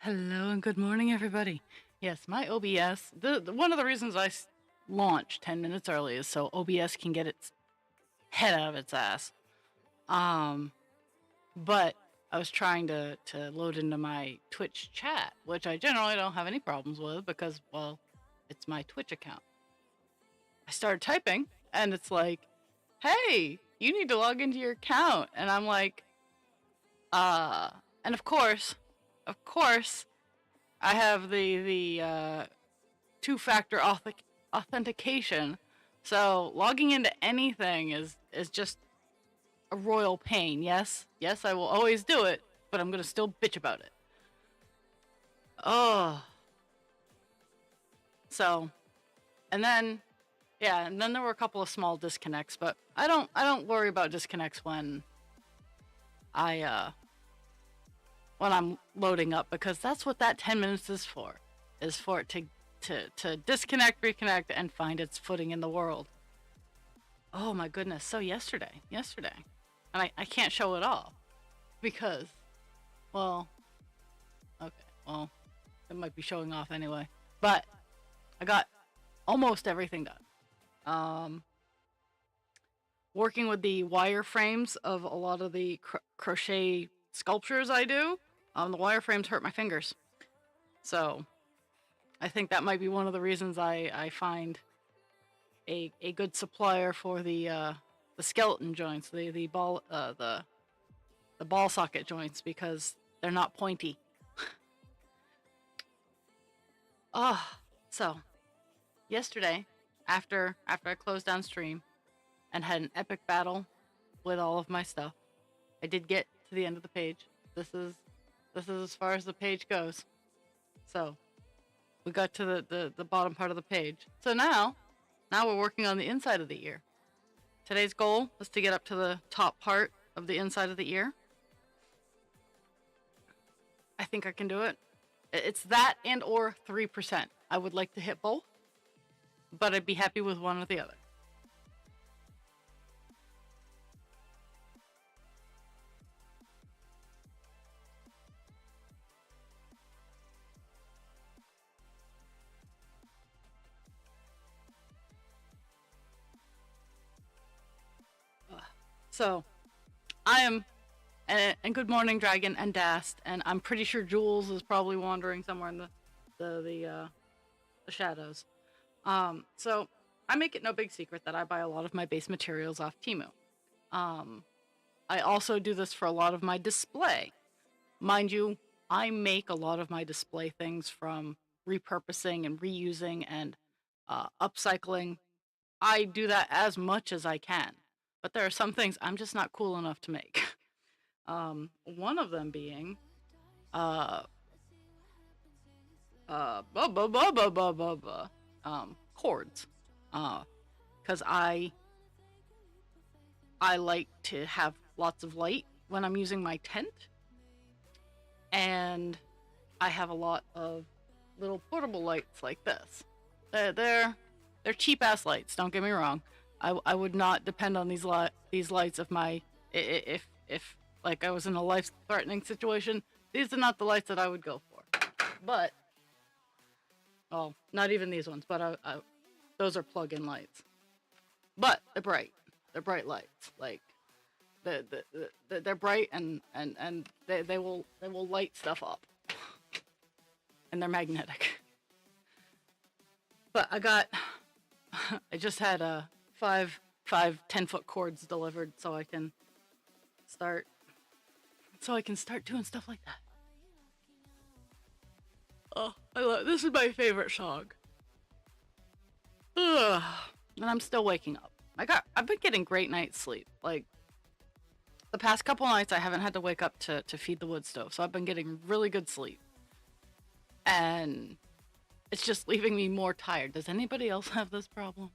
Hello and good morning, everybody. Yes, my OBS. One of the reasons launched 10 minutes early is so OBS can get its head out of its ass. But I was trying to load into my Twitch chat, which I generally don't have any problems with because, well, it's my Twitch account. I started typing, and it's like, "Hey, you need to log into your account," and I'm like, and of course, I have the two-factor authentication, so logging into anything is just a royal pain. Yes, I will always do it, but I'm gonna still bitch about it. Oh, so, and then, yeah, and then there were a couple of small disconnects, but I don't worry about disconnects when when I'm loading up, because that's what that 10 minutes is for it to disconnect, reconnect, and find its footing in the world. Oh my goodness. So yesterday, and I can't show it off because, well, okay, well, it might be showing off anyway, but I got almost everything done. Working with the wireframes of a lot of the crochet sculptures I do, the wireframes hurt my fingers. So I think that might be one of the reasons I find a good supplier for the skeleton joints, the ball socket joints, because they're not pointy. So yesterday, after I closed down stream and had an epic battle with all of my stuff, I did get to the end of the page. This is as far as the page goes. So we got to the bottom part of the page. So now we're working on the inside of the ear. Today's goal was to get up to the top part of the inside of the ear. I think I can do it. It's that and or 3%. I would like to hit both, but I'd be happy with one or the other. So, I am, and good morning, Dragon and Dast, and I'm pretty sure Jules is probably wandering somewhere in the shadows. So I make it no big secret that I buy a lot of my base materials off Temu. I also do this for a lot of my display. Mind you, I make a lot of my display things from repurposing and reusing and upcycling. I do that as much as I can. But there are some things I'm just not cool enough to make. One of them being, cords. Because I like to have lots of light when I'm using my tent. And I have a lot of little portable lights like this. They're cheap ass lights, don't get me wrong. I would not depend on these lights if like I was in a life-threatening situation. These are not the lights that I would go for. But, well, not even these ones, but those are plug-in lights. But they're bright. They're bright lights. Like, they're bright and they will light stuff up. And they're magnetic. But I just had five 10-foot cords delivered so I can start doing stuff like that. Oh, this is my favorite song. Ugh. And I'm still waking up. I've been getting great night's sleep. Like, the past couple nights I haven't had to wake up to feed the wood stove, so I've been getting really good sleep. And it's just leaving me more tired. Does anybody else have this problem?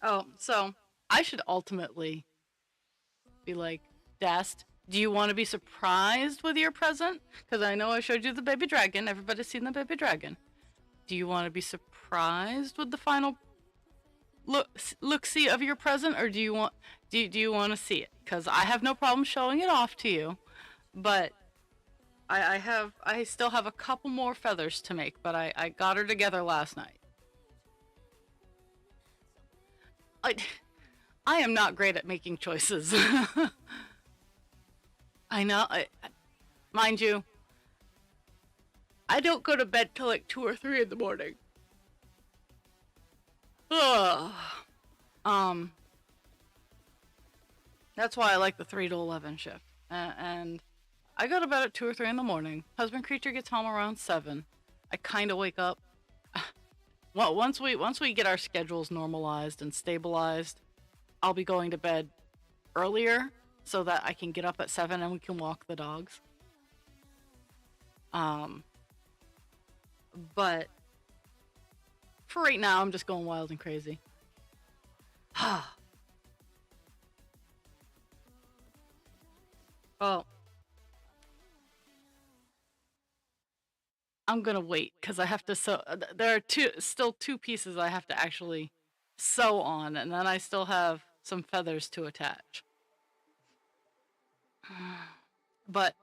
Oh, so I should ultimately be like, Dast, do you want to be surprised with your present? Because I know I showed you the baby dragon. Everybody's seen the baby dragon. Do you want to be surprised with the final look see of your present, or do you want to see it? Because I have no problem showing it off to you, but I still have a couple more feathers to make, but I got her together last night. I I am not great at making choices. I know. Mind you, I don't go to bed till like 2 or 3 in the morning. Ugh. Um, that's why I like the 3 to 11 shift. And I go to bed at 2 or 3 in the morning. Husband creature gets home around 7. I kind of wake up. Well, once we get our schedules normalized and stabilized, I'll be going to bed earlier so that I can get up at 7 and we can walk the dogs. Um, but for right now, I'm just going wild and crazy. Well, I'm gonna wait because I have to sew. There are still 2 pieces I have to actually sew on, and then I still have some feathers to attach. But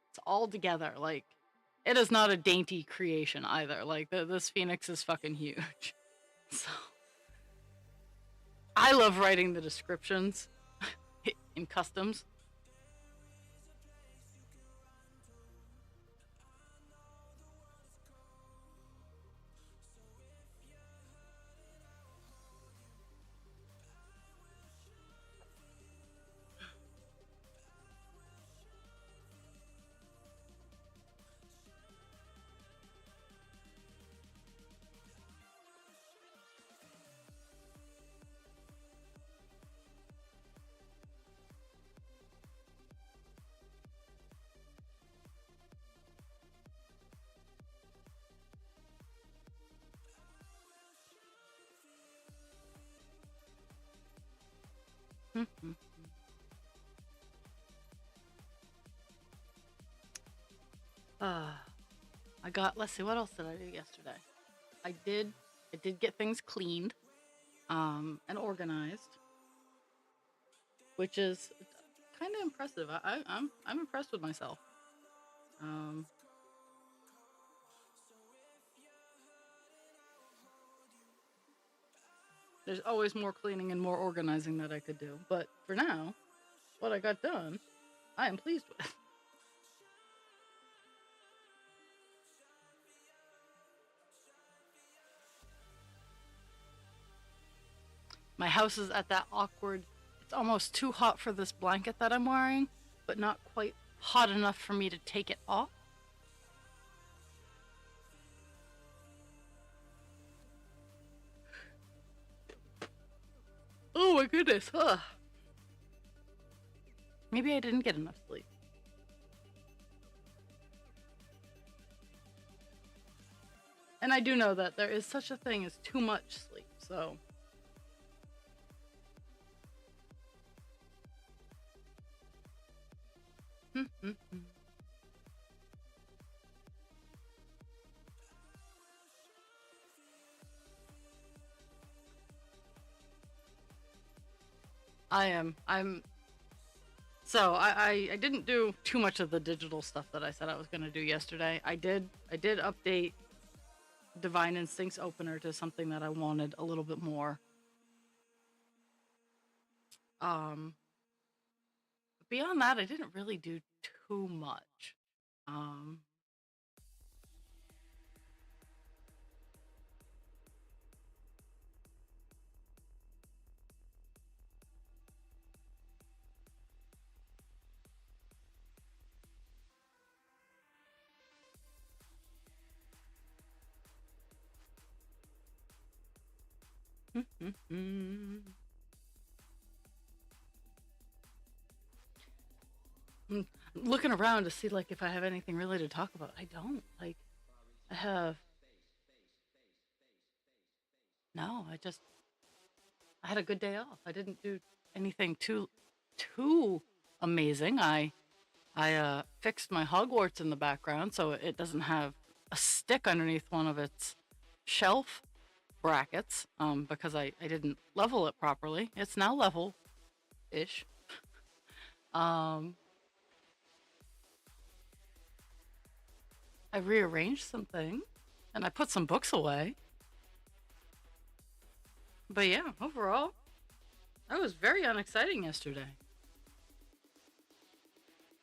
it's all together. Like, it is not a dainty creation either. Like, this phoenix is fucking huge. So I love writing the descriptions in customs. uh, I got. Let's see. What else did I do yesterday? I did. I did get things cleaned, and organized, which is kind of impressive. I'm impressed with myself. Um, there's always more cleaning and more organizing that I could do, but for now, what I got done, I am pleased with. My house is at that awkward. It's almost too hot for this blanket that I'm wearing, but not quite hot enough for me to take it off. Oh my goodness. Ugh. Maybe I didn't get enough sleep. And I do know that there is such a thing as too much sleep, so. I'm so I didn't do too much of the digital stuff that I said I was gonna do yesterday. I did update Divine Instincts opener to something that I wanted a little bit more. Um Beyond that, I didn't really do too much. Um I'm looking around to see like if I have anything really to talk about. I don't. Like I have no, I had a good day off. I didn't do anything too amazing. I fixed my Hogwarts in the background so it doesn't have a stick underneath one of its shelf brackets because I didn't level it properly. It's now level-ish. Um, I rearranged some things and I put some books away. But yeah, overall, that was very unexciting yesterday.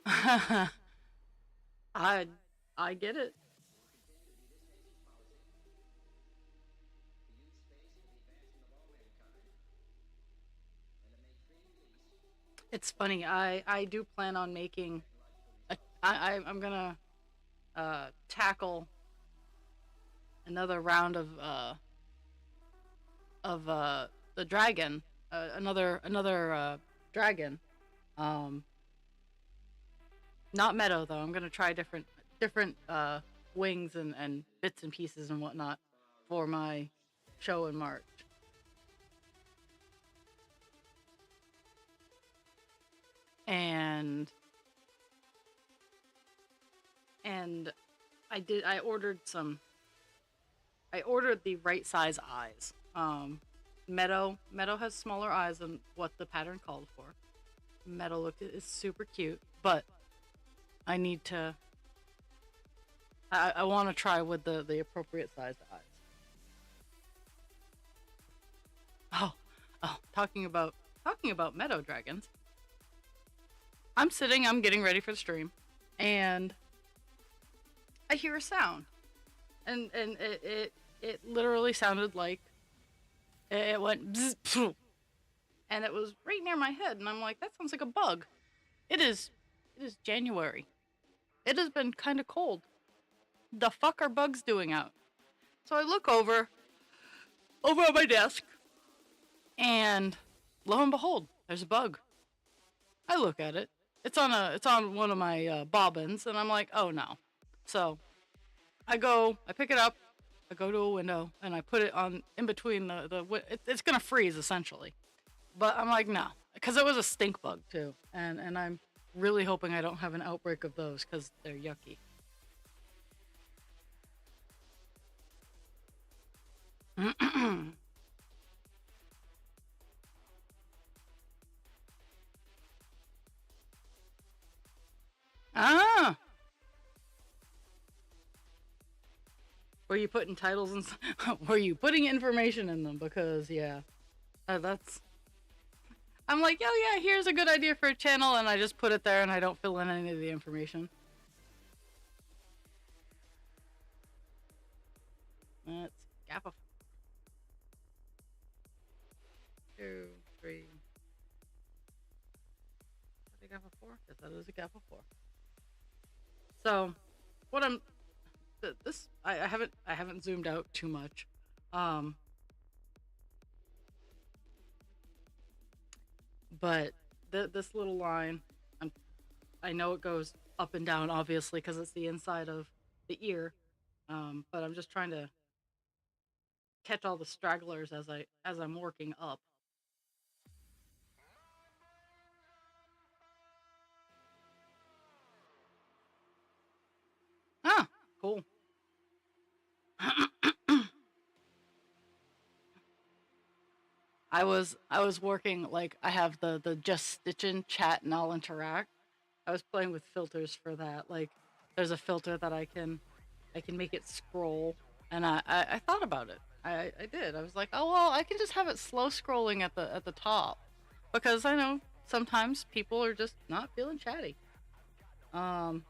I I get it. It's funny. I do plan on making I'm gonna tackle another round of the dragon, another dragon. Um, Not meadow though. I'm gonna try different wings and bits and pieces and whatnot for my show in March. And and I ordered some. I ordered the right size eyes. Meadow has smaller eyes than what the pattern called for. Meadow look is super cute, but I need to. I want to try with the appropriate sized eyes. Oh, oh, talking about meadow dragons. I'm getting ready for the stream, and I hear a sound, and it literally sounded like it went bzz, phew, and it was right near my head, and I'm like, that sounds like a bug. It is January. It has been kind of cold. The fuck are bugs doing out? So I look over at my desk, and lo and behold, there's a bug. I look at it. It's on one of my bobbins, and I'm like, oh no. So I pick it up, I go to a window, and I put it on in between it's gonna freeze essentially. But I'm like, no, because it was a stink bug too, and I'm really hoping I don't have an outbreak of those because they're yucky. Ah, were you putting titles and were you putting information in them? Because yeah, that's. I'm like, oh yeah, here's a good idea for a channel, and I just put it there, and I don't fill in any of the information. That's gap of 2, 3. Is that a gap of 4? Yes, that is a gap of 4. So, what I'm this I haven't zoomed out too much. Um, but this little line, I'm, I know it goes up and down obviously because it's the inside of the ear. But I'm just trying to catch all the stragglers as I'm working up. Ah, cool. I was working like I have the just stitchin chat and I'll interact. I was playing with filters for that. Like there's a filter that I can make it scroll, and I thought about it. I did. I was like, oh well, I can just have it slow scrolling at the top because I know sometimes people are just not feeling chatty. Um,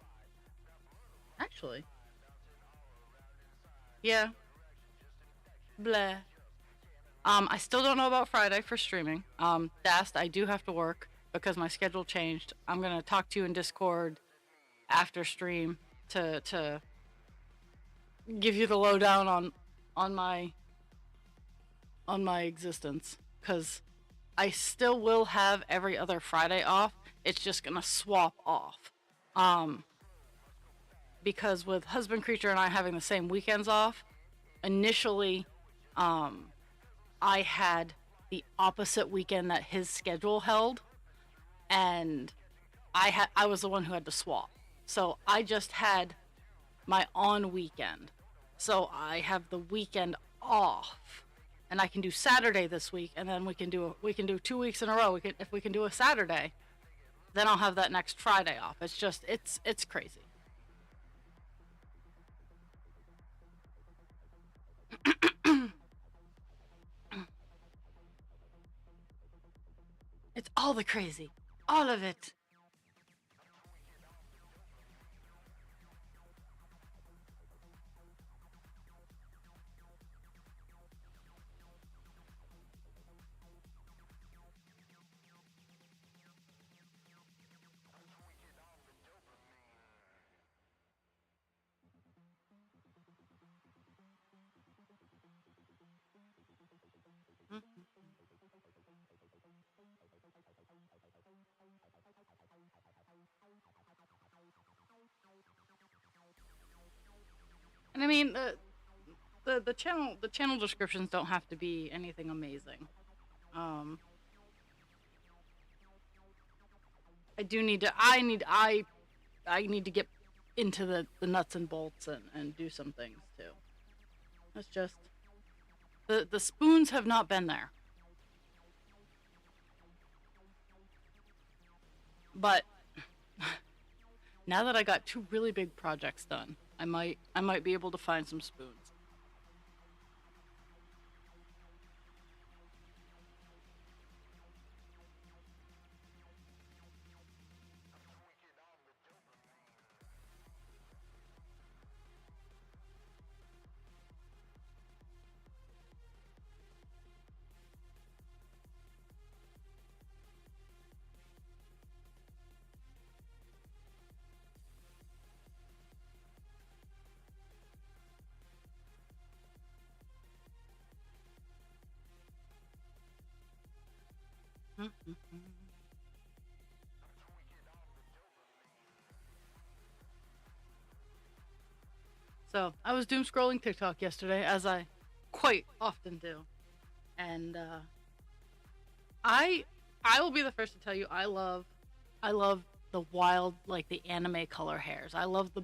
Actually, yeah, blah. I still don't know about Friday for streaming. Dast, I do have to work because my schedule changed. I'm gonna talk to you in Discord after stream to give you the lowdown on my on my existence because I still will have every other Friday off. It's just gonna swap off. Um, because with husband creature and I having the same weekends off, initially, um, I had the opposite weekend that his schedule held, and I was the one who had to swap. So I just had my on weekend. So I have the weekend off and I can do Saturday this week, and then we can do 2 weeks in a row. If we can do a Saturday, then I'll have that next Friday off. It's just it's crazy. It's all the crazy, all of it. Mhm. And I mean the channel descriptions don't have to be anything amazing. Um, I do need to. I need to get into the nuts and bolts and do some things too. It's just the spoons have not been there, but now that I got two really big projects done, I might be able to find some spoons. So I was doom scrolling TikTok yesterday, as I quite often do, and I I will be the first to tell you I love the wild, like the anime color hairs. I love the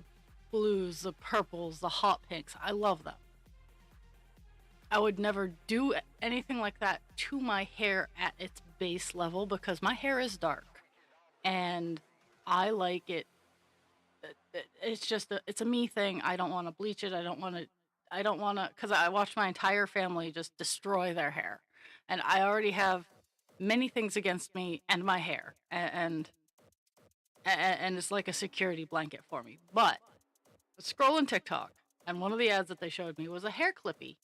blues, the purples, the hot pinks. I love them. I would never do anything like that to my hair at its base level because my hair is dark and I like it. It's just it's a me thing. I don't want to bleach it. I don't want to because I watched my entire family just destroy their hair, and I already have many things against me and my hair, and it's like a security blanket for me. But scrolling TikTok, and one of the ads that they showed me was a hair clippy.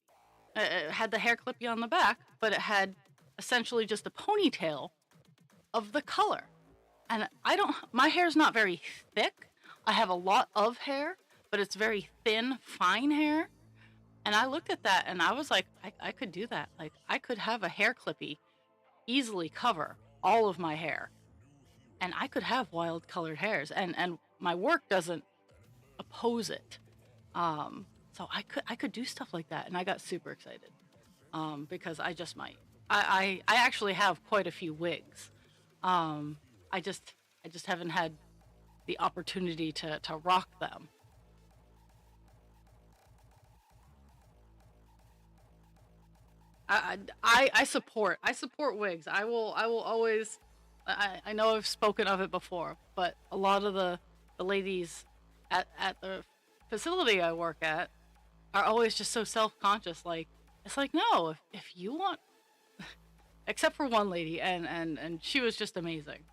It had the hair clippy on the back, but it had essentially just a ponytail of the color. And I don't, my hair's not very thick. I have a lot of hair, but it's very thin, fine hair. And I looked at that and I was like, I could do that. Like, I could have a hair clippy easily cover all of my hair. And I could have wild colored hairs. And my work doesn't oppose it. So I could do stuff like that. And I got super excited. Because I just might. I actually have quite a few wigs. Um, I just haven't had the opportunity to rock them. I support wigs. I will always. I know I've spoken of it before, but a lot of the ladies at the facility I work at are always just so self conscious. Like, it's like, no, if you want, except for one lady, and she was just amazing.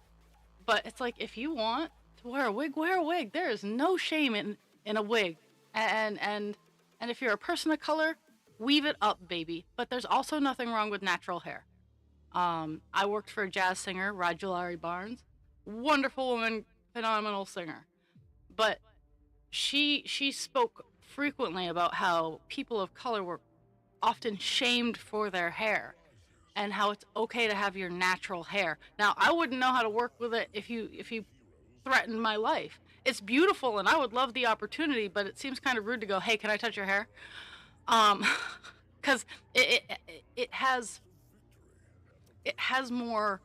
But it's like, if you want to wear a wig, wear a wig. There is no shame in a wig, and and if you're a person of color, weave it up, baby. But there's also nothing wrong with natural hair. I worked for a jazz singer, Rajulari Barnes, wonderful woman, phenomenal singer. But she spoke frequently about how people of color were often shamed for their hair and how it's okay to have your natural hair. Now, I wouldn't know how to work with it if you threatened my life. It's beautiful and I would love the opportunity, but it seems kind of rude to go, "Hey, can I touch your hair?" Um cuz it has more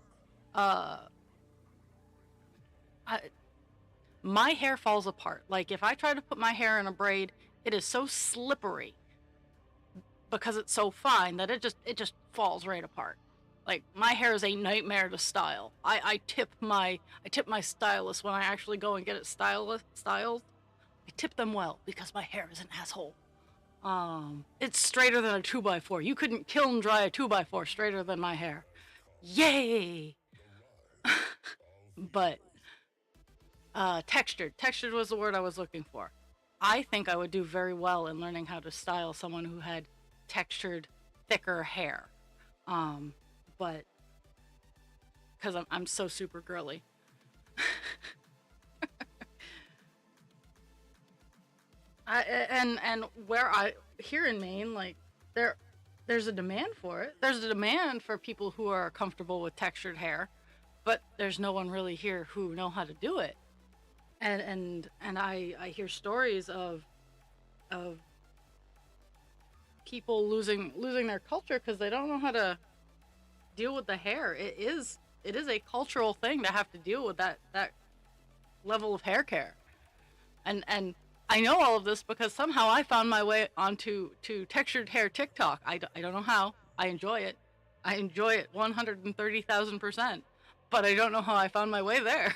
uh I, my hair falls apart. Like, if I try to put my hair in a braid, it is so slippery because it's so fine that it just falls right apart. Like my hair is a nightmare to style. I tip my stylist when I actually go and get it styled. I tip them well because my hair is an asshole. It's straighter than a 2x4. You couldn't kiln dry a 2x4 straighter than my hair. Yay! But textured was the word I was looking for. I think I would do very well in learning how to style someone who had textured, thicker hair. Um, but because I'm so super girly. And where I here in Maine, like there there's a demand for it. There's a demand for people who are comfortable with textured hair, but there's no one really here who know how to do it. And I hear stories of people losing their culture because they don't know how to deal with the hair. It is a cultural thing to have to deal with that level of hair care. And I know all of this because somehow I found my way onto to textured hair TikTok. I don't know how. I enjoy it. I enjoy it 130,000%. But I don't know how I found my way there.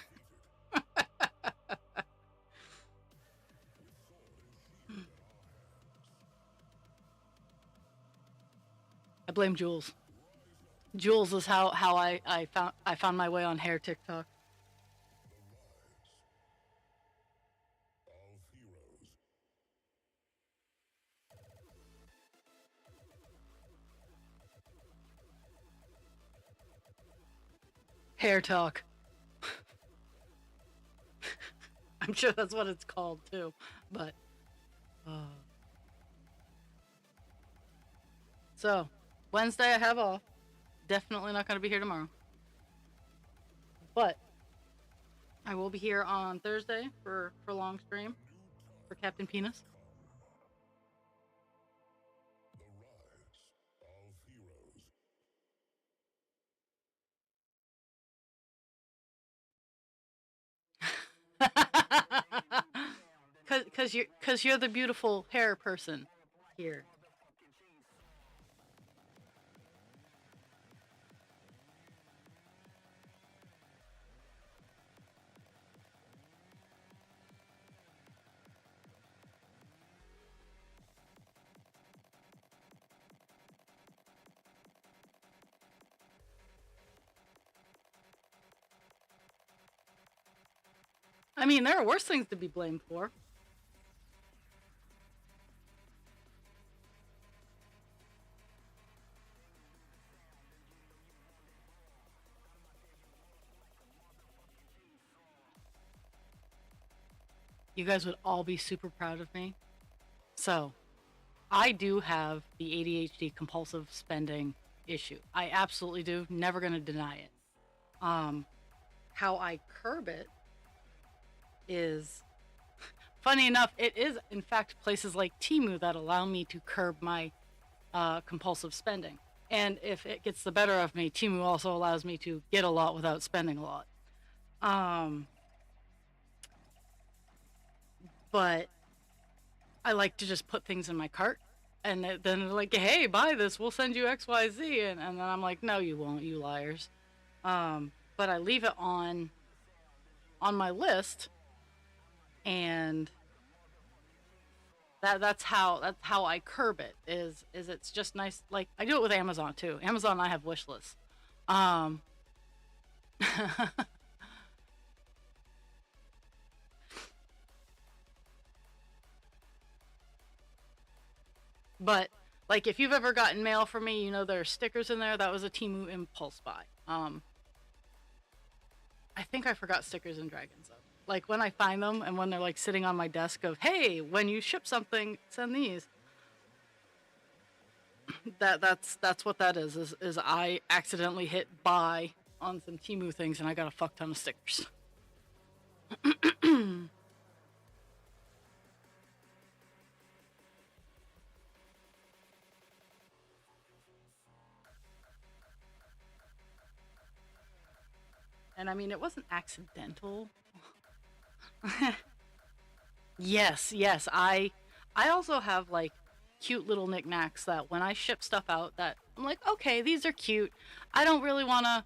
I blame Jules. Jules is how I found my way on hair TikTok. Hair talk. I'm sure that's what it's called too. But uh, so Wednesday I have off. Definitely not going to be here tomorrow. But I will be here on Thursday for long stream for Captain Penis. Cause you're the beautiful hair person here. I mean, there are worse things to be blamed for. You guys would all be super proud of me. So, I do have the ADHD compulsive spending issue. I absolutely do. Never going to deny it. Um, how I curb it is funny enough, it is in fact places like Timu that allow me to curb my compulsive spending. And if it gets the better of me, Timu also allows me to get a lot without spending a lot. Um, but I like to just put things in my cart and then they're like, hey, buy this, we'll send you XYZ. And then I'm like, no, you won't, you liars. But I leave it on my list and that's how I curb it is it's just nice. Like I do it with Amazon too. Amazon, I have wish lists. Um, but like if you've ever gotten mail from me, you know there are stickers in there. That was a Timu impulse buy. I think I forgot stickers in Dragons though. Like when I find them and when they're like sitting on my desk of, hey, when you ship something, send these. That's what that is I accidentally hit buy on some Timu things and I got a fuck ton of stickers. And I mean it wasn't accidental. Yes, yes. I also have like cute little knickknacks that when I ship stuff out that I'm like, okay, these are cute. I don't really want to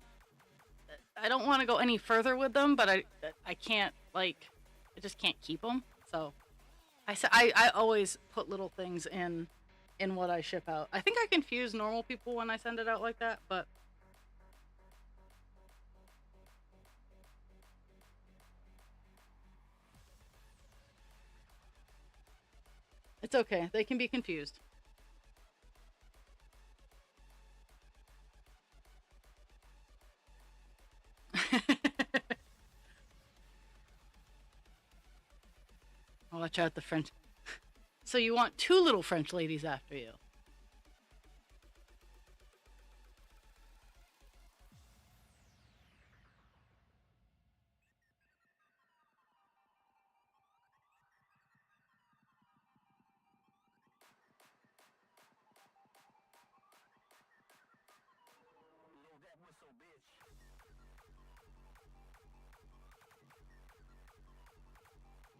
I don't want to go any further with them, but I can't like I just can't keep them. So I always put little things in what I ship out. I think I confuse normal people when I send it out like that, but it's okay. They can be confused. I'll watch out the French. So you want two little French ladies after you?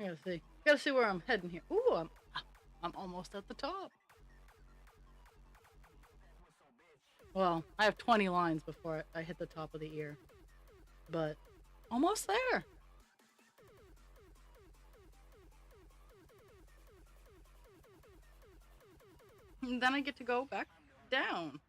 I gotta see. Gotta see where I'm heading here. Ooh, I'm almost at the top. Well, I have 20 lines before I hit the top of the ear, but almost there. And then I get to go back down.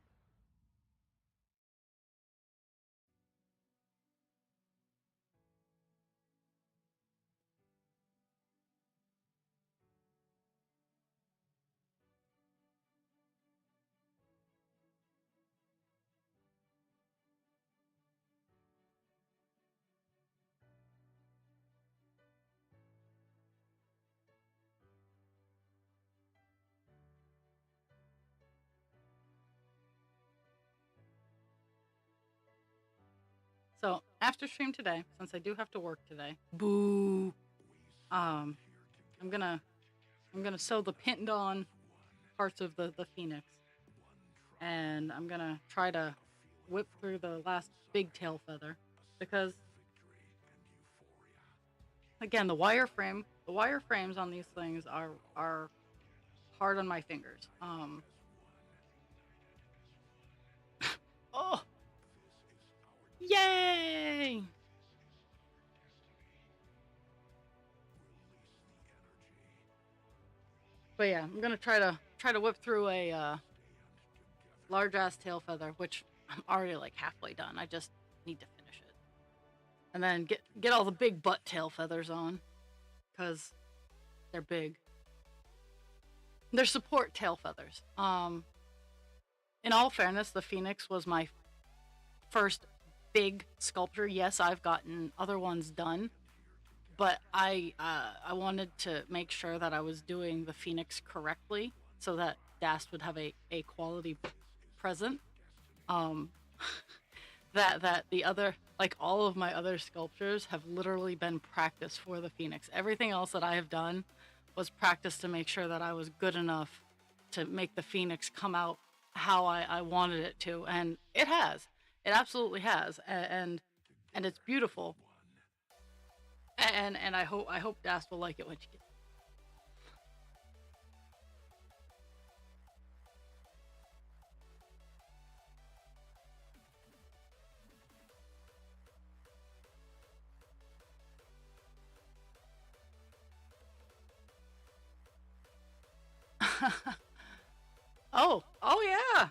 So after stream today, since I do have to work today, boo. Um, I'm gonna sew the pinned on parts of the phoenix, and I'm gonna try to whip through the last big tail feather because again the wire frames on these things are hard on my fingers. Oh, yay! But yeah, I'm gonna try to whip through a large ass tail feather, which I'm already like halfway done. I just need to finish it, and then get all the big butt tail feathers on, cause they're big. They're support tail feathers. In all fairness, the phoenix was my first big sculpture. Yes, I've gotten other ones done, but I wanted to make sure that I was doing the phoenix correctly so that Dast would have a quality present. Um, that the other like all of my other sculptures have literally been practice for the phoenix. Everything else that I have done was practice to make sure that I was good enough to make the phoenix come out how I wanted it to, and it has. It absolutely has, and it's beautiful. And I hope Dast will like it when she gets. Oh yeah.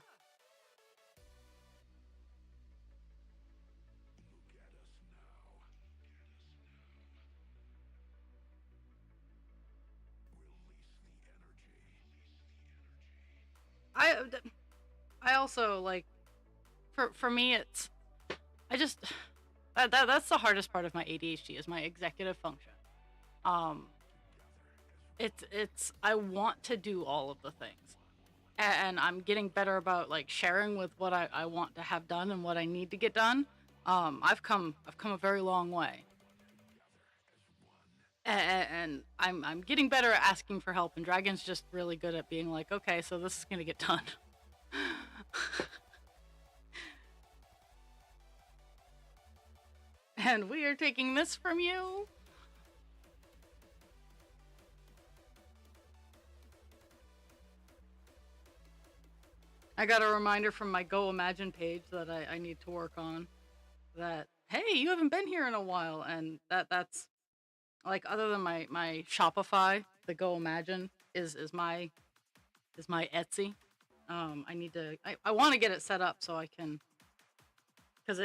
I I also like for me it's I just that's the hardest part of my ADHD is my executive function. Um, it's I want to do all of the things, and I'm getting better about like sharing with what I want to have done and what I need to get done. I've come a very long way, and I'm getting better at asking for help. And Dragon's just really good at being like, okay, so this is gonna get done. And we are taking this from you. I got a reminder from my Go Imagine page that I need to work on. That, hey, you haven't been here in a while, and that's like, other than my Shopify, the Go Imagine is my Etsy. I need to I want to get it set up so I can, because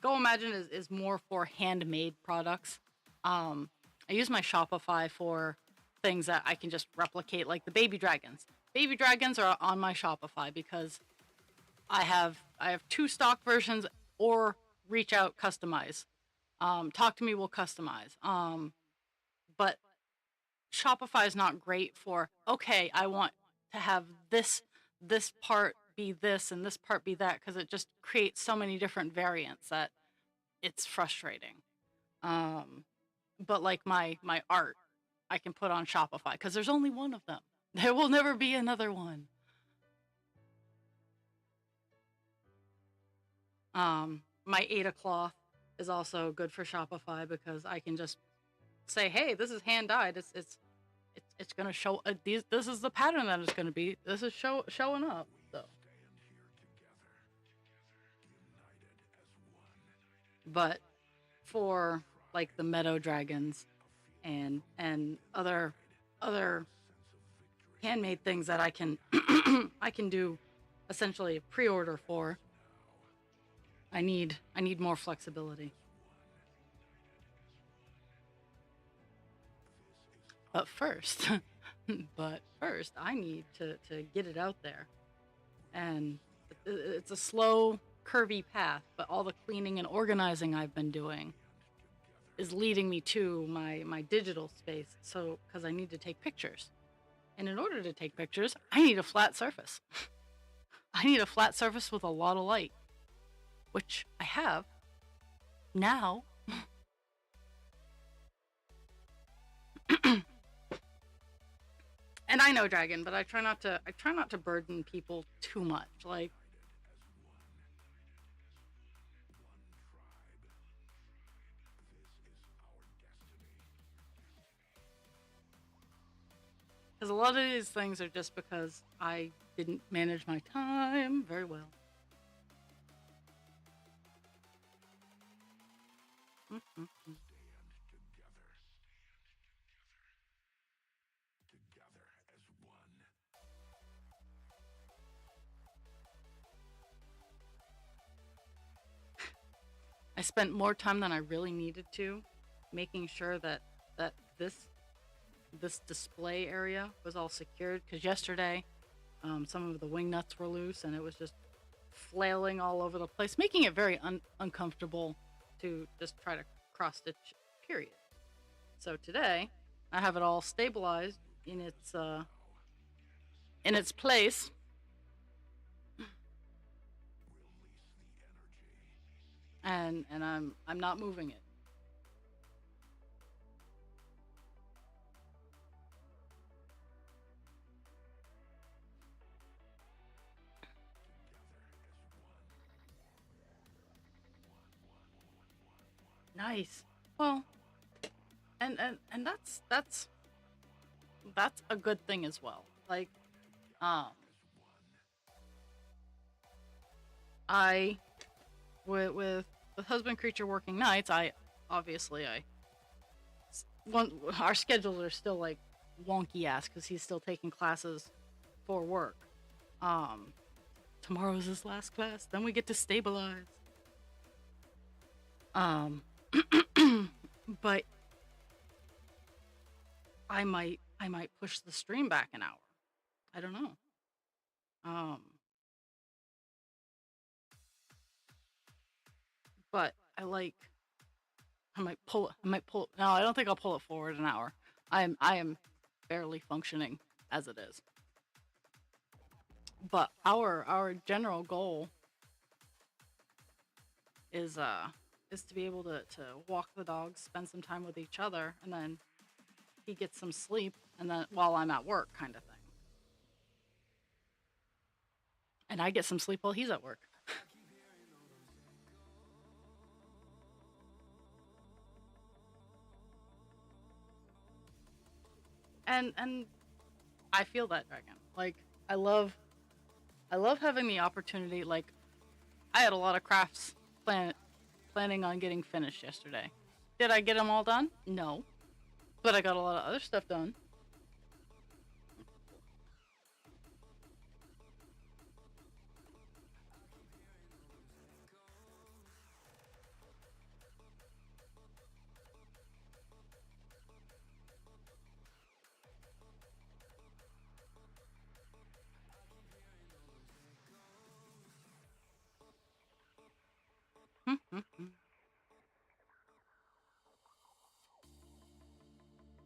Go Imagine is more for handmade products. I use my Shopify for things that I can just replicate, like the baby dragons. Baby dragons are on my Shopify because I have two stock versions, or reach out, customize. Talk to me, we'll customize. But Shopify is not great for, okay, I want to have this part be this and this part be that, because it just creates so many different variants that it's frustrating. Um, but like my art, I can put on Shopify because there's only one of them. There will never be another one. My Ada cloth is also good for Shopify because I can just say, hey, this is hand dyed. It's gonna show, this is the pattern that it's gonna be. This is showing up. So, but for like the meadow dragons and other handmade things that I can I can do essentially a pre-order for, I need more flexibility. But first, but first, I need to get it out there, and it's a slow, curvy path. But all the cleaning and organizing I've been doing is leading me to my digital space. So, because I need to take pictures, and in order to take pictures, I need a flat surface. I need a flat surface with a lot of light, which I have now. And I know dragon, but I try not to burden people too much. Like, because a lot of these things are just because I didn't manage my time very well. Mm-hmm. I spent more time than I really needed to making sure that this display area was all secured, because yesterday some of the wing nuts were loose and it was just flailing all over the place, making it very uncomfortable to just try to cross stitch, period. So today I have it all stabilized in its place, and I'm not moving it. Nice. Well, and that's a good thing as well. Like, um I with husband creature working nights, I obviously I one our schedules are still like wonky ass because he's still taking classes for work. Um, Tomorrow's his last class. Then we get to stabilize. Um, but I might push the stream back an hour. I don't know. Um, but I might pull. No, I don't think I'll pull it forward an hour. I am barely functioning as it is. But our general goal is is to be able to walk the dogs, spend some time with each other, and then he gets some sleep, and then while I'm at work, kind of thing, and I get some sleep while he's at work. And I feel that dragon. Like, I love I love having the opportunity. Like, I had a lot of crafts planning on getting finished yesterday. Did I get them all done? No, but I got a lot of other stuff done.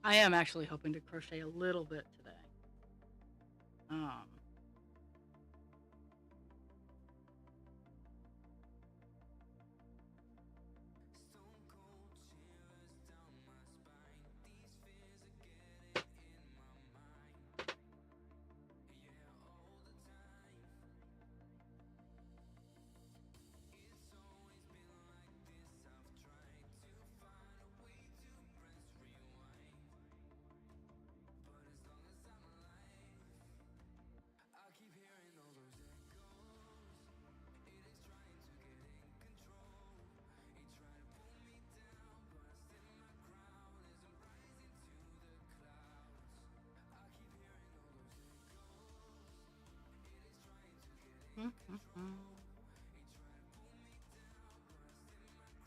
I am actually hoping to crochet a little bit today. Um,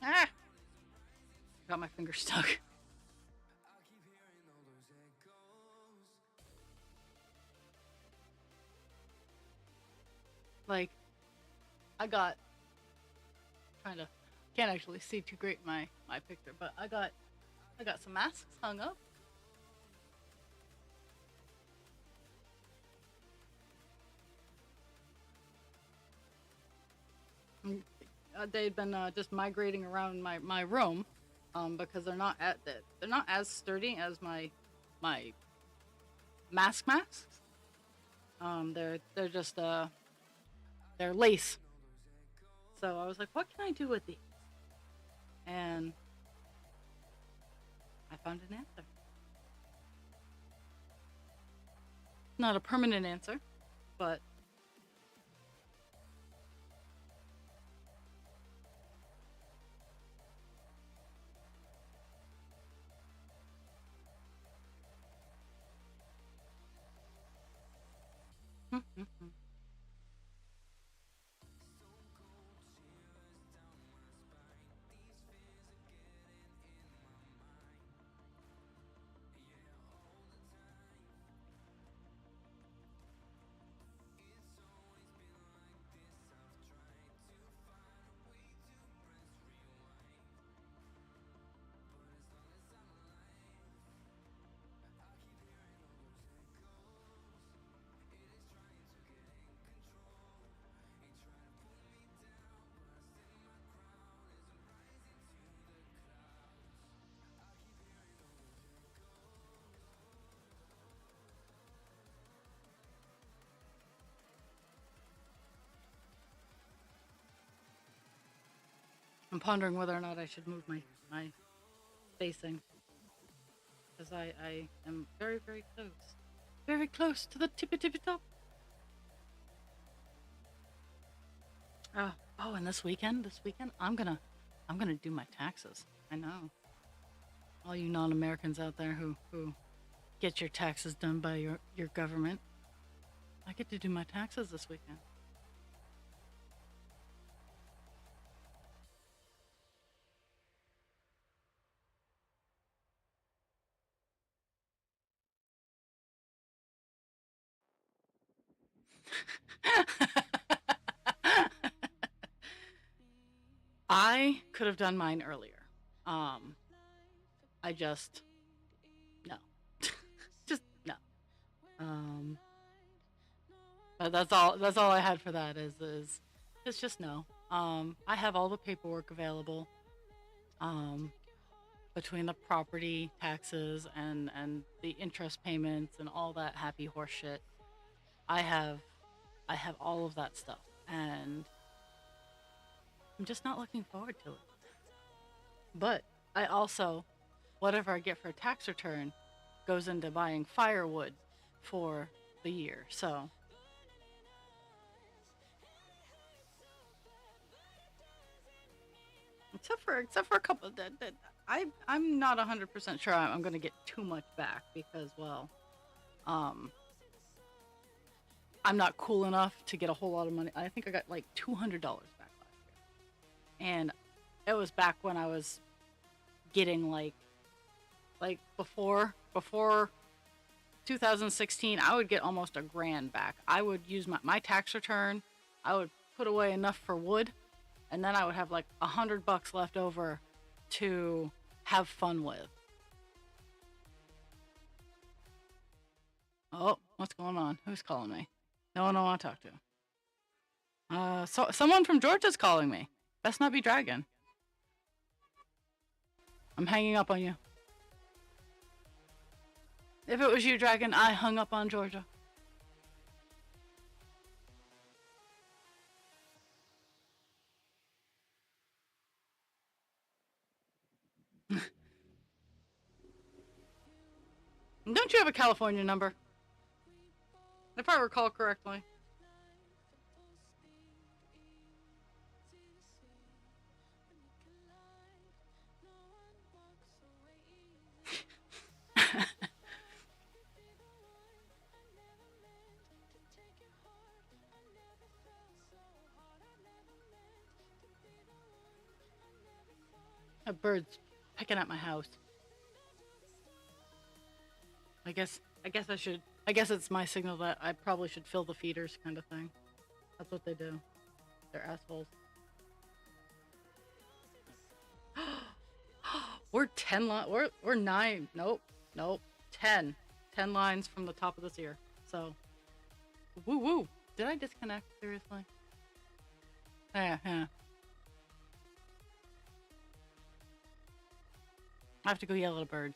ah, got my finger stuck. Like, I got trying to can't actually see too great my picture, but I got some masks hung up. They've been just migrating around my room, because they're not as sturdy as my masks. They're just they're lace. So I was like, what can I do with these? And I found an answer. Not a permanent answer, but I'm pondering whether or not I should move my facing, because I am very close to the tippy top. Oh, and this weekend, I'm gonna do my taxes. I know all you non-Americans out there who get your taxes done by your government. I get to do my taxes this weekend. I could have done mine earlier. Um, I just no, just no. Um, but that's all I had for that is it's just no. I have all the paperwork available. Um, between the property taxes and the interest payments and all that happy horse shit. I have I have all of that stuff, and I'm just not looking forward to it. But I also, whatever I get for a tax return goes into buying firewood for the year. So except for a couple. I'm not 100% sure I'm gonna get too much back because well, um, I'm not cool enough to get a whole lot of money. I think I got like $200 back last year, and it was back when I was getting like before 2016, I would get almost a grand back. I would use my tax return. I would put away enough for wood, and then I would have like $100 left over to have fun with. Oh, what's going on? Who's calling me? No one I want to talk to. So someone from Georgia's calling me. Best not be Dragon. I'm hanging up on you. If it was you, Dragon, I hung up on Georgia. Don't you have a California number? If I recall correctly. A bird's pecking at my house. I guess I should. I guess it's my signal that I probably should fill the feeders, kind of thing. That's what they do. They're assholes. We're 10 we're 9. Nope. 10. 10 lines from the top of this ear. So, woo woo. Did I disconnect? Seriously? Yeah. I have to go yell at a bird.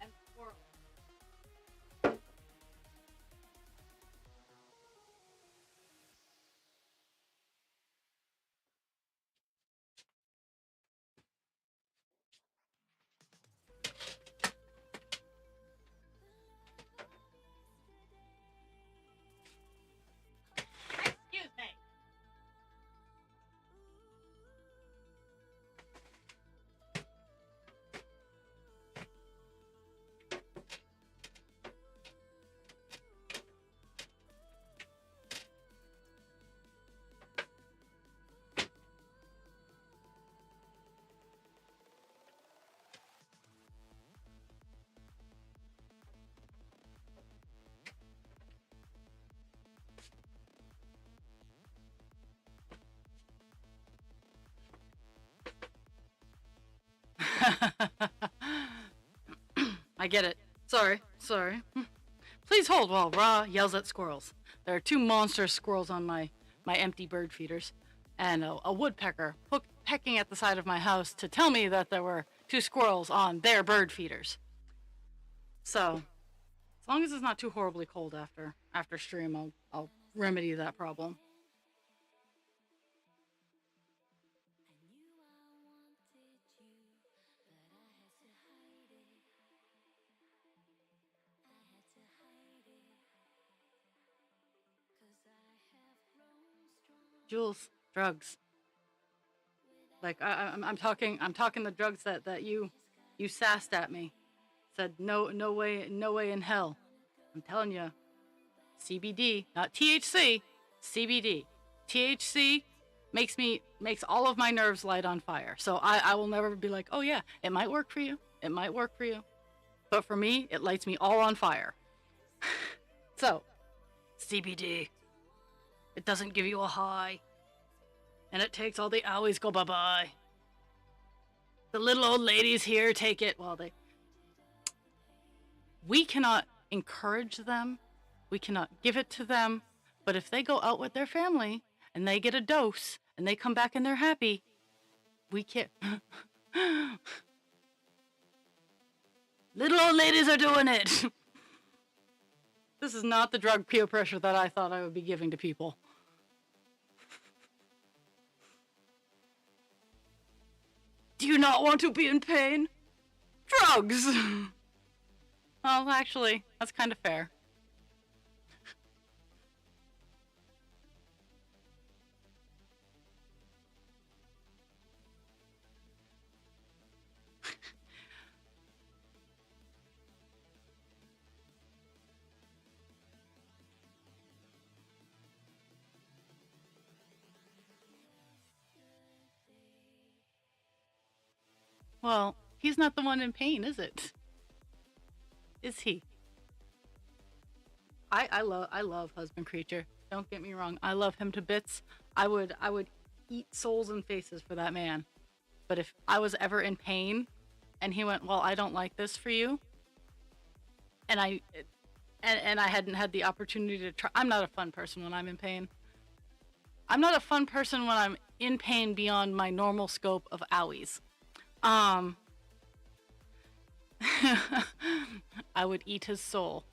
And squirrel. Excuse me. I get it. Sorry. Please hold while Ra yells at squirrels. There are two monster squirrels on my empty bird feeders, and a woodpecker pecking at the side of my house to tell me that there were two squirrels on their bird feeders. So, as long as it's not too horribly cold after stream, I'll remedy that problem. Jules, drugs. Like I'm talking the drugs that you sassed at me. Said no way in hell. I'm telling you, CBD, not THC, CBD. THC makes all of my nerves light on fire. So I will never be like, oh yeah, it might work for you. It might work for you. But for me, it lights me all on fire. So, CBD. It doesn't give you a high. And it takes all the owies go bye-bye. The little old ladies here take it. Well, we cannot encourage them. We cannot give it to them. But if they go out with their family and they get a dose and they come back and they're happy, we can't. Little old ladies are doing it. This is not the drug peer pressure that I thought I would be giving to people. Do you not want to be in pain? Drugs! well, actually, that's kind of fair. Well, he's not the one in pain, is it? Is he? I love husband creature. Don't get me wrong. I love him to bits. I would eat souls and faces for that man. But if I was ever in pain and he went, "Well, I don't like this for you," and I hadn't had the opportunity to try. I'm not a fun person when I'm in pain. I'm not a fun person when I'm in pain beyond my normal scope of owies. Um I would eat his soul.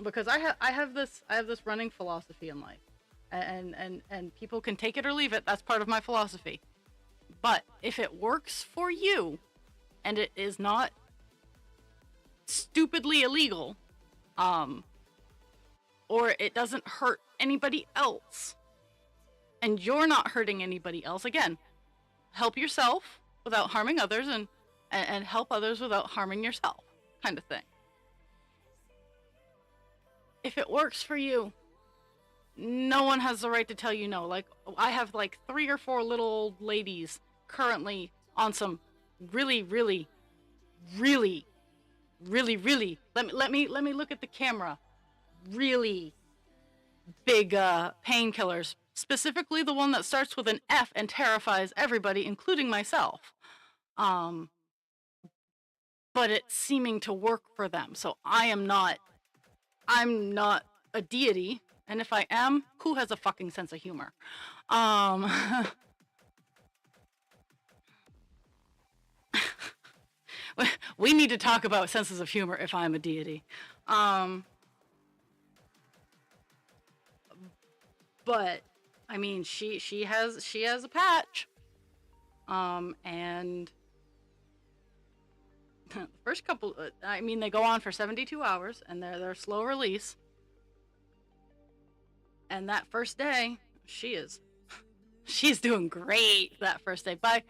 Because I have this running philosophy in life, and people can take it or leave it. That's part of my philosophy. But if it works for you, and it is not stupidly illegal, um, or it doesn't hurt anybody else, and you're not hurting anybody else, again, help yourself without harming others, and help others without harming yourself, kind of thing. If it works for you, no one has the right to tell you no. Like, I have like 3 or 4 little old ladies currently on some really, really, really, really, really. Let me look at the camera. Really big painkillers. Specifically, the one that starts with an F and terrifies everybody, including myself. Um, but it's seeming to work for them. So I'm not a deity, and if I am, who has a fucking sense of humor? Um, we need to talk about senses of humor if I'm a deity. Um, but I mean, she has a patch. And the first couple, I mean, they go on for 72 hours, and they're slow release. And that first day, she is she's doing great that first day. By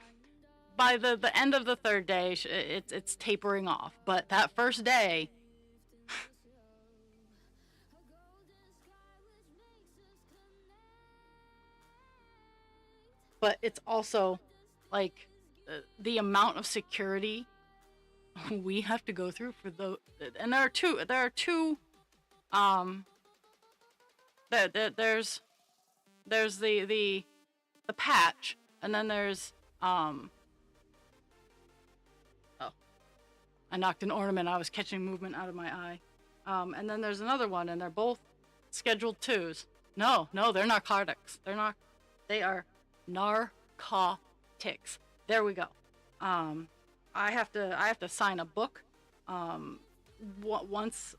the end of the third day, it's tapering off. But that first day, but it's also like the amount of security we have to go through for the and there are two um there's the patch, and then there's oh, I knocked an ornament. I was catching movement out of my eye. And then there's another one, and they're both scheduled twos. No, they're narcotics. They are narcotics. There we go. Um, I have to sign a book. Um, once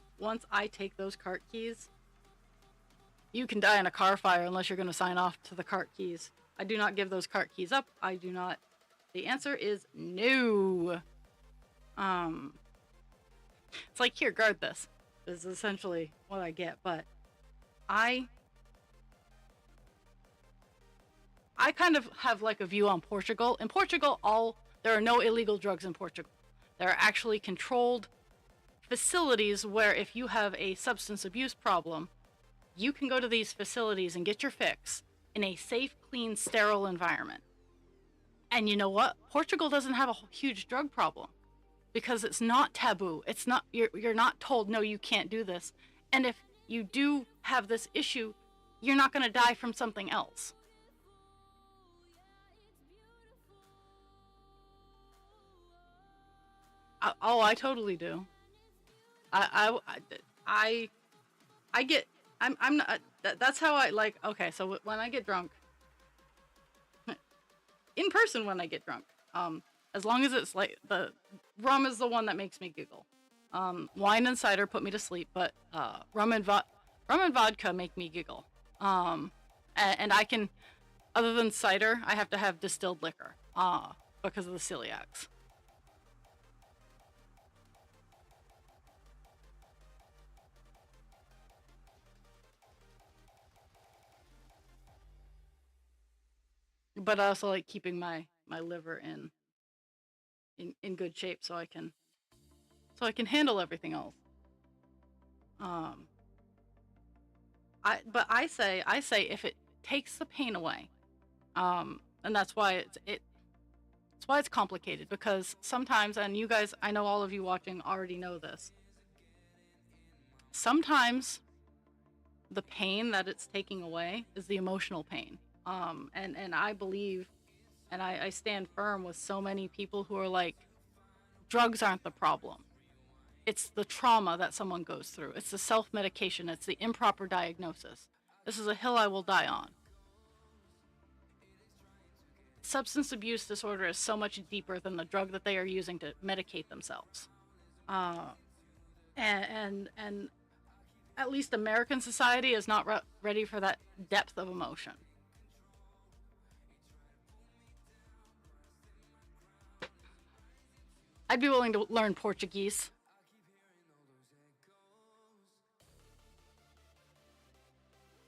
I take those cart keys, you can die in a car fire unless you're going to sign off to the cart keys. I do not give those cart keys up. I do not. The answer is no. Um, it's like, here, guard this. This is essentially what I get, but I I kind of have like a view on Portugal. In Portugal, there are no illegal drugs in Portugal. There are actually controlled facilities where if you have a substance abuse problem, you can go to these facilities and get your fix in a safe, clean, sterile environment. And you know what? Portugal doesn't have a huge drug problem because it's not taboo. It's not you're not told no, you can't do this. And if you do have this issue, you're not going to die from something else. I totally do. I I I I get I'm not that's how I like. Okay, so when I get drunk, in person when I get drunk, as long as it's like the rum is the one that makes me giggle. Wine and cider put me to sleep, but rum and vodka make me giggle. And I can Other than cider, I have to have distilled liquor. Because of the celiacs. But I also like keeping my liver in good shape so I can handle everything else. Um, I say if it takes the pain away, and that's why it's why it's complicated, because sometimes, and you guys, I know all of you watching already know this. Sometimes the pain that it's taking away is the emotional pain. And I believe, and I stand firm with so many people who are like, drugs aren't the problem. It's the trauma that someone goes through. It's the self-medication. It's the improper diagnosis. This is a hill I will die on. Substance abuse disorder is so much deeper than the drug that they are using to medicate themselves. And at least American society is not ready for that depth of emotion. I'd be willing to learn Portuguese.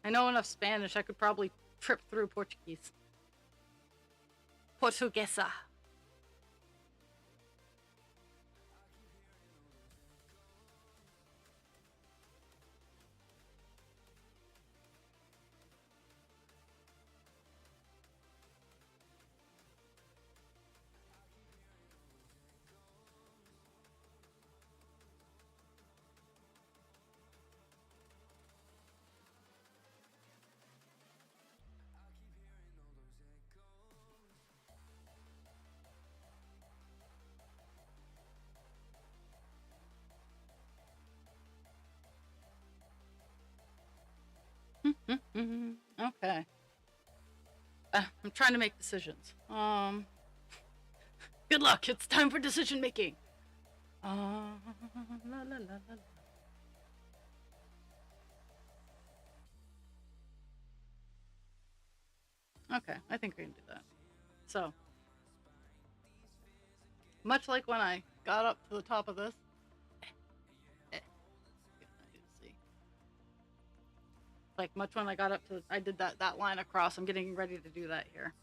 I know enough Spanish, I could probably trip through Portuguese. Portuguesa. Okay. I'm trying to make decisions. Good luck. It's time for decision making. La, la, la, la. Okay, I think we can do that. So, much like when I got up to the top of this, eh, see. Like much when I got up to, I did that line across. I'm getting ready to do that here.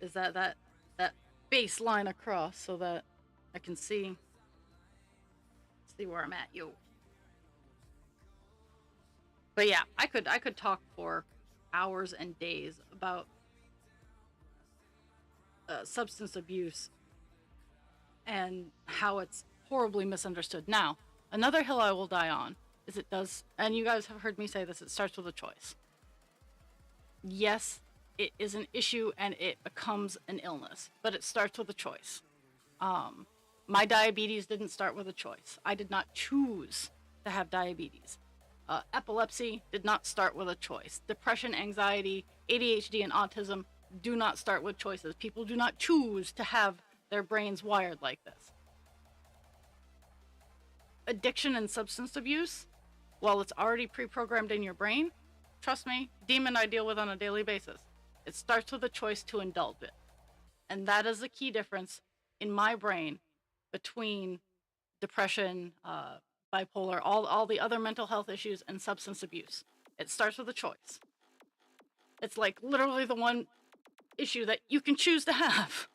Is that base line across so that I can see where I'm at, yo. But yeah, I could talk for hours and days about substance abuse and how it's horribly misunderstood. Now, another hill I will die on is it does, and you guys have heard me say this, it starts with a choice. Yes, it is an issue and it becomes an illness, but it starts with a choice. My diabetes didn't start with a choice. I did not choose to have diabetes. Epilepsy did not start with a choice. Depression, anxiety, ADHD, and autism do not start with choices. People do not choose to have their brains wired like this. Addiction and substance abuse, while it's already pre-programmed in your brain, trust me, demon I deal with on a daily basis. It starts with a choice to indulge it. And that is the key difference in my brain between depression, bipolar, all the other mental health issues, and substance abuse. It starts with a choice. It's like literally the one issue that you can choose to have.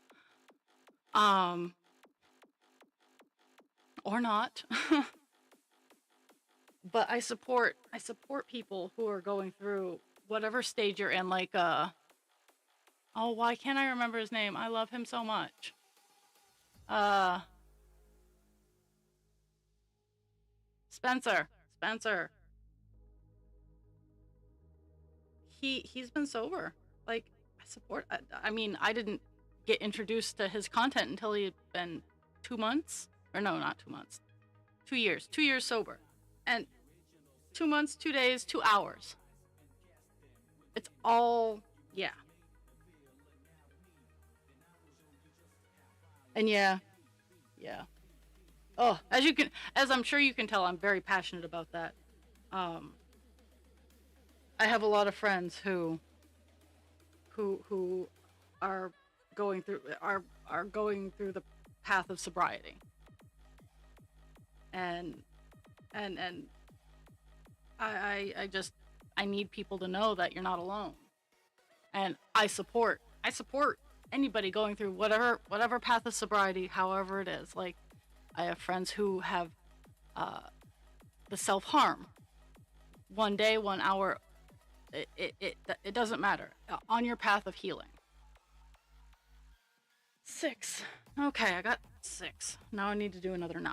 Or not. But I support people who are going through whatever stage you're in, like oh, why can't I remember his name? I love him so much. Spencer. He's been sober. Like, I mean, I didn't get introduced to his content until he had been 2 months, or no, not 2 months, 2 years, 2 years sober, and 2 months, 2 days, 2 hours. It's all, yeah. And yeah. Oh, as I'm sure you can tell, I'm very passionate about that. I have a lot of friends who who are going through the path of sobriety, and and I need people to know that you're not alone, and I support anybody going through whatever path of sobriety, however it is. Like, I have friends who have uh, the self harm, 1 day, 1 hour. It doesn't matter. On your path of healing. 6. Okay, I got 6. Now I need to do another 9.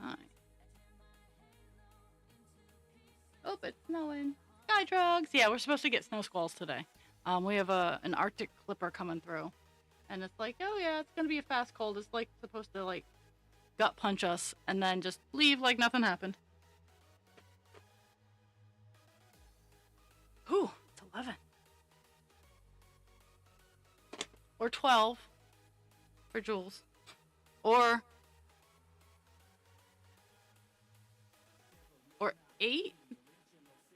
Nine. Oh, it's snowing. Sky drugs. Yeah, we're supposed to get snow squalls today. We have an Arctic clipper coming through, and it's like, oh yeah, it's gonna be a fast cold. It's like supposed to like gut punch us and then just leave like nothing happened. Whew, it's 11 or 12 for Jules, or 8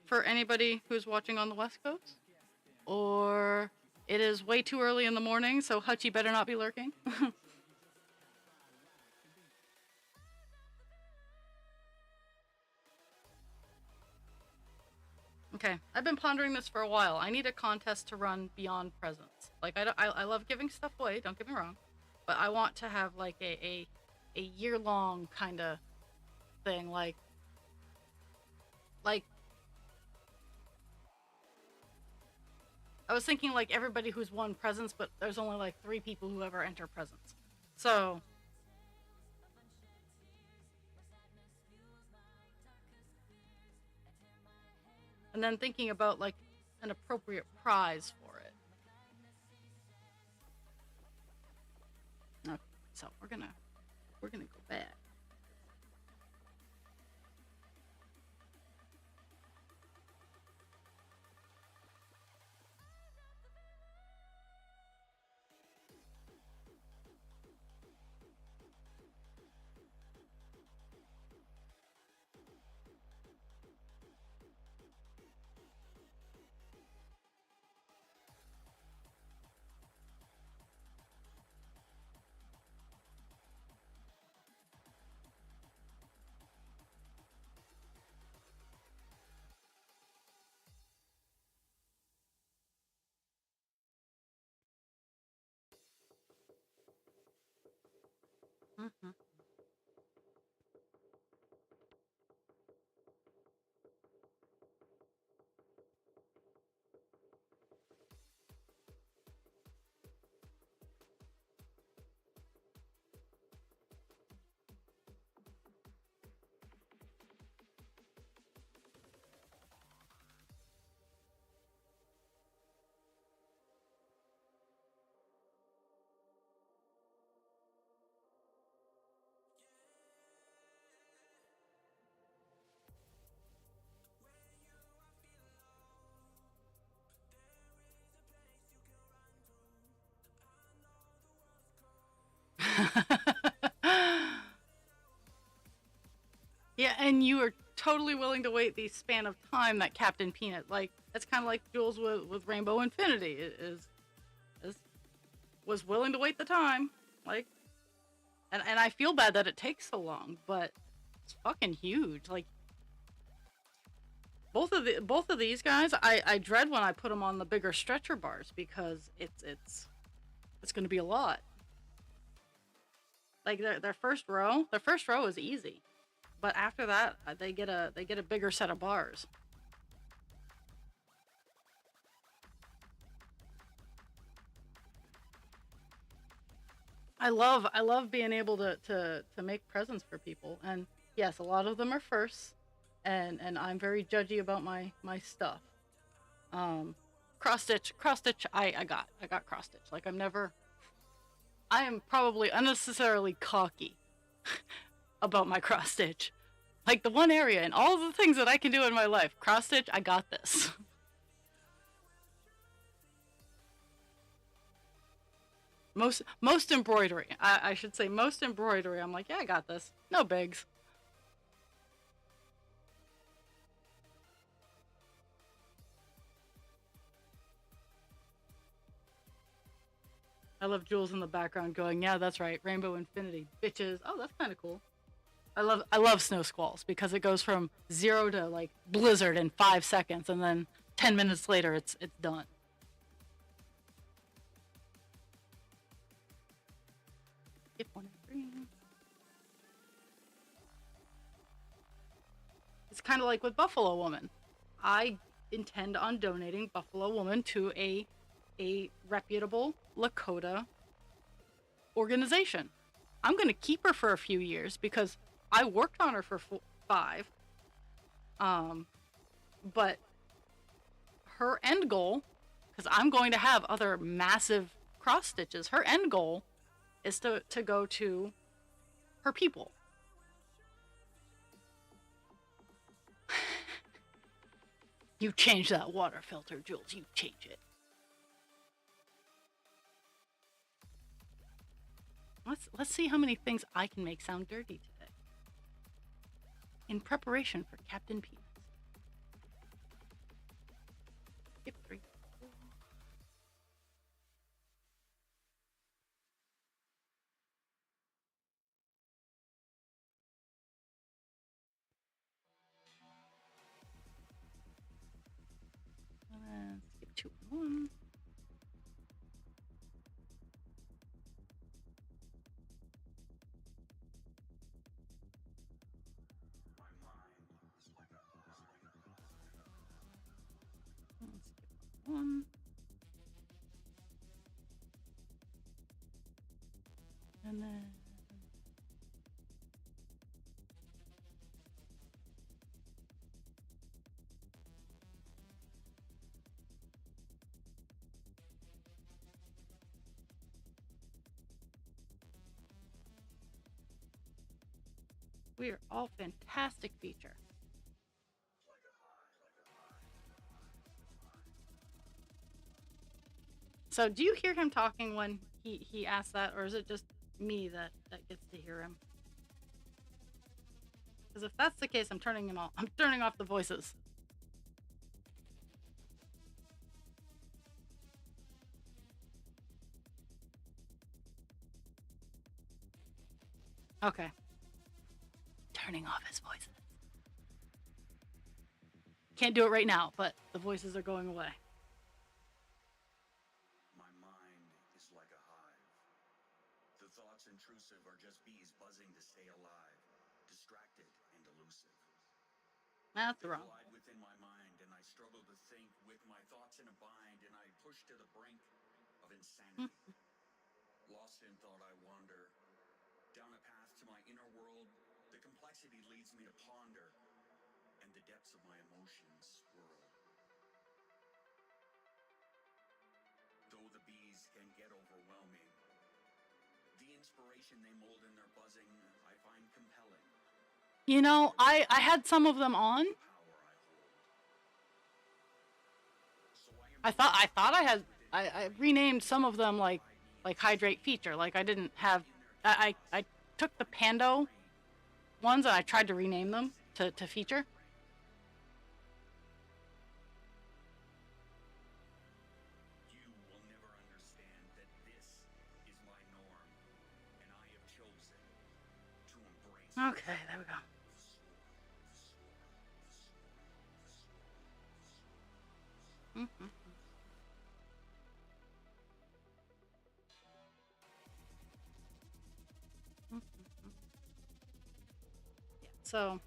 for anybody who's watching on the West Coast, or it is way too early in the morning, so Hutchie better not be lurking. Okay, I've been pondering this for a while. I need a contest to run beyond presents. Like, I love giving stuff away, don't get me wrong, but I want to have like a year-long kind of thing, like I was thinking like everybody who's won presents, but there's only like 3 people who ever enter presents. So, and then thinking about like an appropriate prize for it. Okay, so we're gonna go back. Mm-hmm. Yeah, and you are totally willing to wait the span of time that Captain Peanut, like, that's kind of like Jules with Rainbow Infinity, is was willing to wait the time, like, and I feel bad that it takes so long, but it's fucking huge. Like, both of these guys, I dread when I put them on the bigger stretcher bars because it's gonna be a lot. Like their first row is easy, but after that they get a bigger set of bars. I love being able to make presents for people. And yes, a lot of them are firsts, and I'm very judgy about my stuff. Um cross stitch I got cross stitch. Like I am probably unnecessarily cocky about my cross stitch. Like the one area in all the things that I can do in my life, cross stitch, I got this. Most embroidery. I should say most embroidery. I'm like, yeah, I got this. No bigs. I love Jules in the background going, yeah, that's right, Rainbow Infinity, bitches. Oh, that's kind of cool. I love snow squalls because it goes from 0 to like blizzard in 5 seconds, and then 10 minutes later, it's done. Skip one and three. It's kind of like with Buffalo Woman. I intend on donating Buffalo Woman to a reputable Lakota organization. I'm going to keep her for a few years because I worked on her for 5. Um, but her end goal, because I'm going to have other massive cross stitches, her end goal is to go to her people. You change that water filter, Jules. You change it. Let's see how many things I can make sound dirty today. In preparation for Captain Peanuts. Skip 3. And skip 2 and 1. And skip 1. And then we are all fantastic feature. So do you hear him talking when he asks that, or is it just me that gets to hear him? Because if that's the case, I'm turning him off. I'm turning off the voices. Okay. Turning off his voices. Can't do it right now, but the voices are going away. My mind is like a hive. The thoughts intrusive are just bees buzzing to stay alive, distracted and elusive. That's They wrong. collide within my mind, and I struggle to think with my thoughts in a bind, and I push to the brink of insanity. Lost in thought, I wander down a path to my inner world. The complexity leads me to ponder, and the depths of my emotions swirl. Though the bees can get overwhelming, the inspiration they mold in their buzzing I find compelling. You know, I had some of them on. The power I hold. So I I thought I had I renamed some of them like hydrate feature. Like I didn't have I took the Pando ones and I tried to rename them to feature. You will never understand that this is my norm, and I have chosen to embrace Okay, there we go. Mm-hmm. Mm-hmm. Yeah. So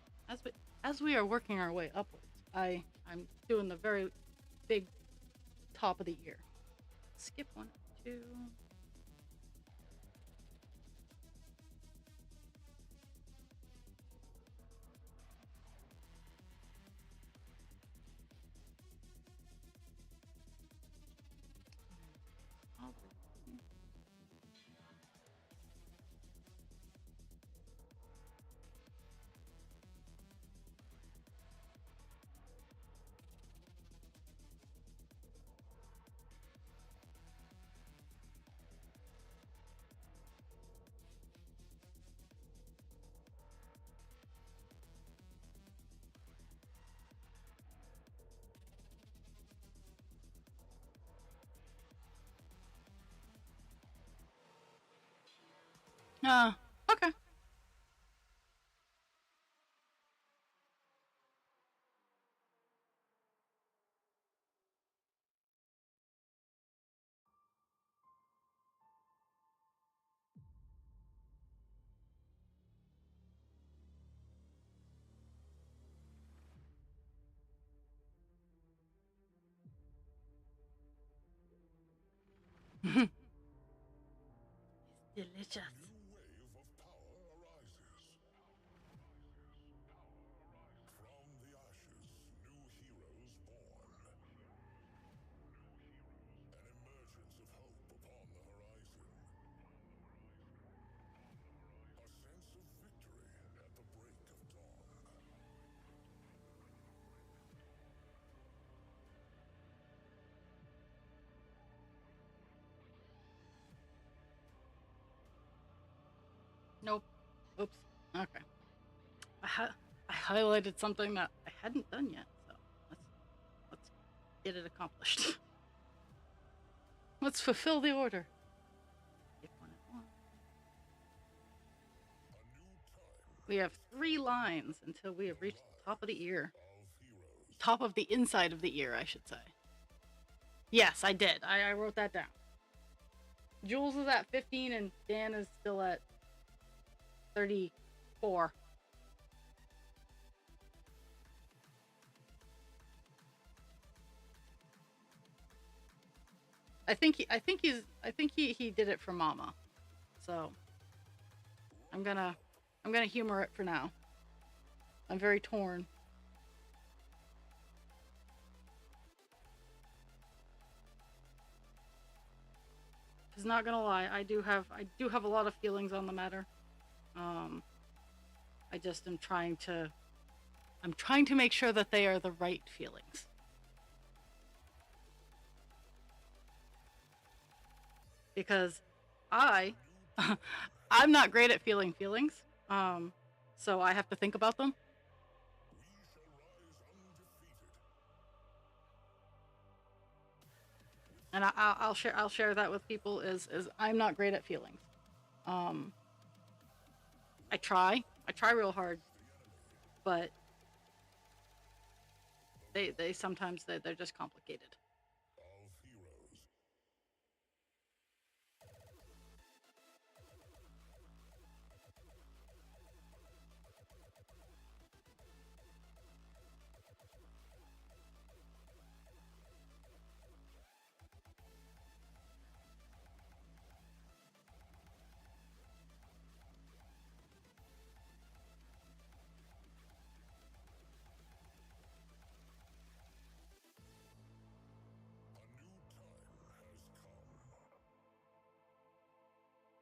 as we are working our way upwards, I'm doing the very big top of the ear. Skip 1, 2. Okay. Delicious. New wave of power arises. From the ashes, new heroes born. An emergence of hope upon the horizon. A sense of victory at the break of dawn. Nope. Oops. Okay. I highlighted something that I hadn't done yet, so let's get it accomplished. Let's fulfill the order. Get one at once. A new time We have 3 lines until we have reached the top of the ear. of heroes. Top of the inside of the ear, I should say. Yes, I did. I wrote that down. Jules is at 15 and Dan is still at 34. I think he did it for Mama. So I'm gonna humor it for now. I'm very torn. Cause not gonna lie, I do have a lot of feelings on the matter. I just am trying to make sure that they are the right feelings. Because I'm not great at feeling feelings. So I have to think about them. We shall rise undefeated. And I'll share that with people is I'm not great at feelings. I try real hard, but they sometimes they're just complicated. Of heroes. A new time has come.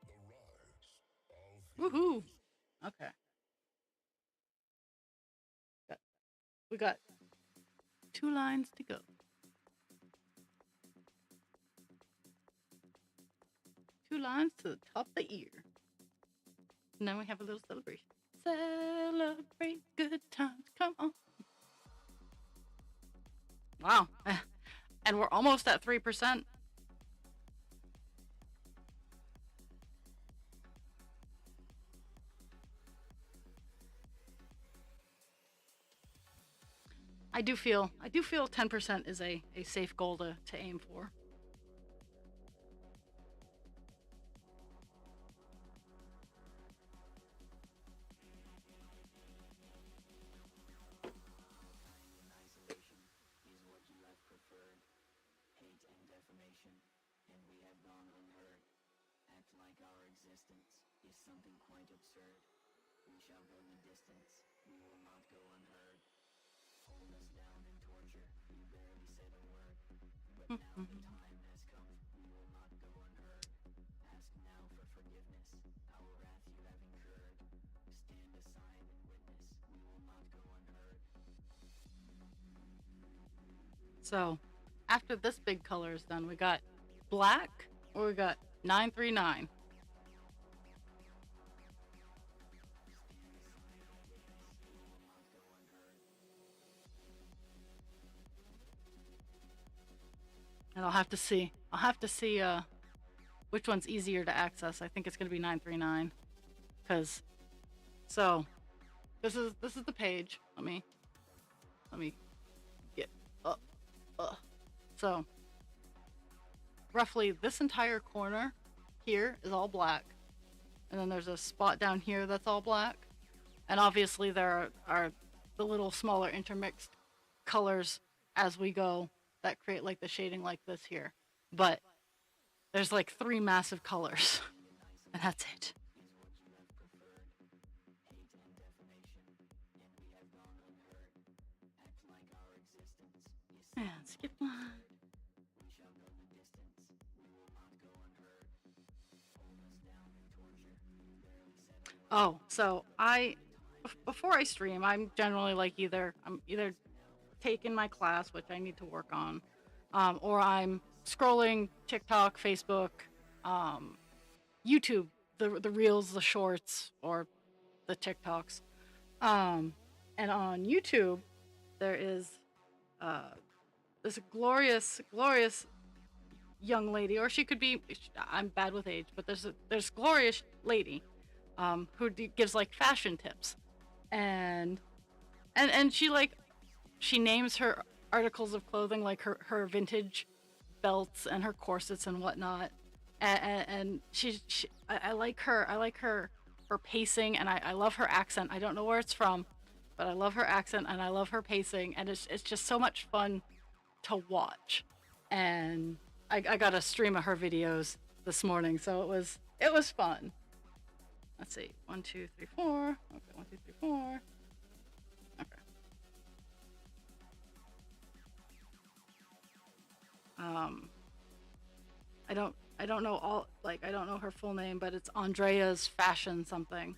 The rise of Woohoo! heroes. Okay, we got 2 lines to go. 2 lines to the top of the ear. And then we have a little celebration. Celebrate good times. Come on. Wow. And we're almost at 3%. I do feel 10% is a safe goal to aim for. Isolation is what you have preferred. Hate and defamation, and we have gone unheard. Act like our existence is something quite absurd. We shall go the distance, we will not go unheard. Hold us down and torture, you barely said a word. But now the time has come, we will not go unheard. Ask now for forgiveness, our wrath you have incurred. Stand aside and witness, we will not go unheard. So, after this big color is done, we got black or we got 939. And I'll have to see which one's easier to access. I think it's going to be 939. Cause so this is the page. Let me get up. So roughly this entire corner here is all black, and then there's a spot down here that's all black, and obviously there are the little smaller intermixed colors as we go that create like the shading like this here, but there's like three massive colors and that's it. Yeah, skip one. Oh, so before I stream, I'm generally like I'm either taking my class, which I need to work on, or I'm scrolling TikTok, Facebook, um, YouTube, the reels, the shorts, or the TikToks. Um, and on YouTube, there is uh, this glorious young lady, or she could be. I'm bad with age, but there's glorious lady who gives like fashion tips, and she like she names her articles of clothing like her vintage belts and her corsets and whatnot, and I like her pacing, and I love her accent. I don't know where it's from, but I love her accent and I love her pacing, and it's just so much fun to watch. And I got a stream of her videos this morning, so it was fun. Let's see, 1, 2, 3, 4. Okay, 1, 2, 3, 4. Okay. I don't know I don't know her full name, but it's Andrea's Fashion something,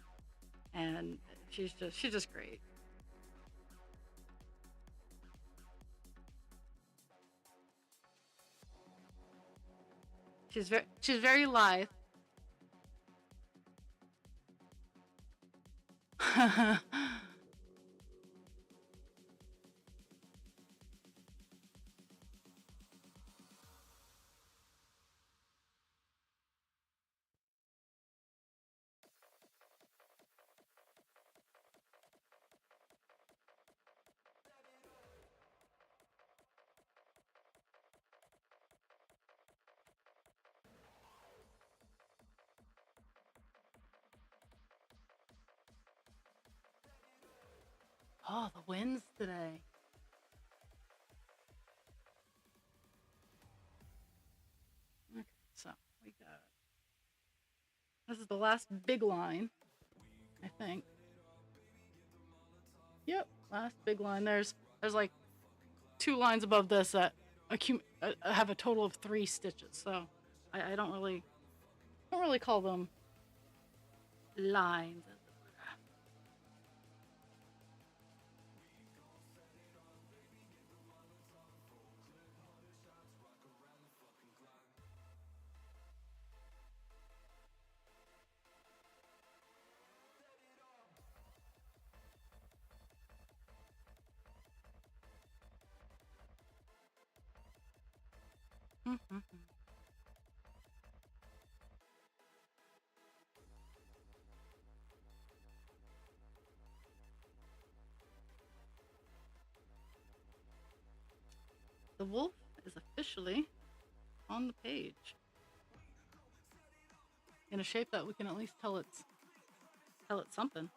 and she's just great. She's very lithe. Oh, the winds today. Okay, so we got this is the last big line, I think. Yep, last big line. There's like 2 lines above this that have a total of 3 stitches. So I don't really call them lines. Mm-hmm. The wolf is officially on the page in a shape that we can at least tell it's something.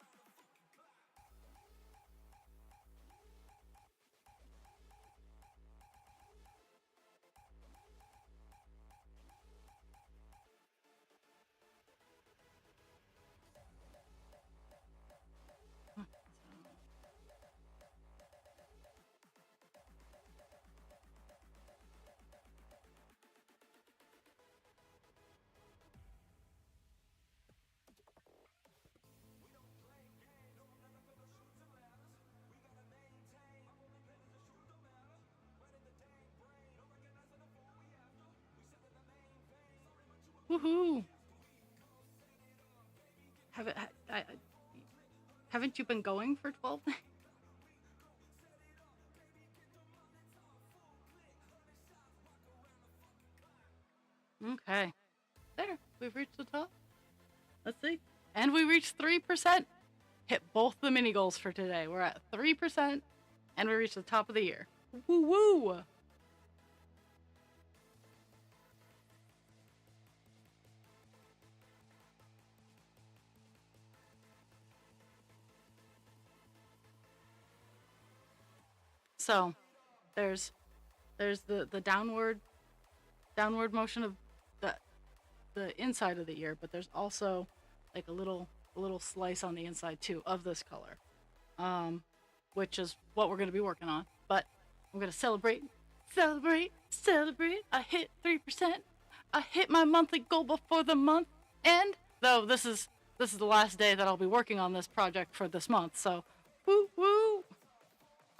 Woohoo! Have it, haven't you been going for 12? Okay. There, we've reached the top. Let's see. And we reached 3%. Hit both the mini goals for today. We're at 3%, and we reached the top of the year. Woo woo! So, there's the downward motion of the inside of the ear, but there's also like a little slice on the inside too of this color, which is what we're gonna be working on. But I'm gonna celebrate. I hit 3%. I hit my monthly goal before the month end. Though this is the last day that I'll be working on this project for this month. So, woo woo.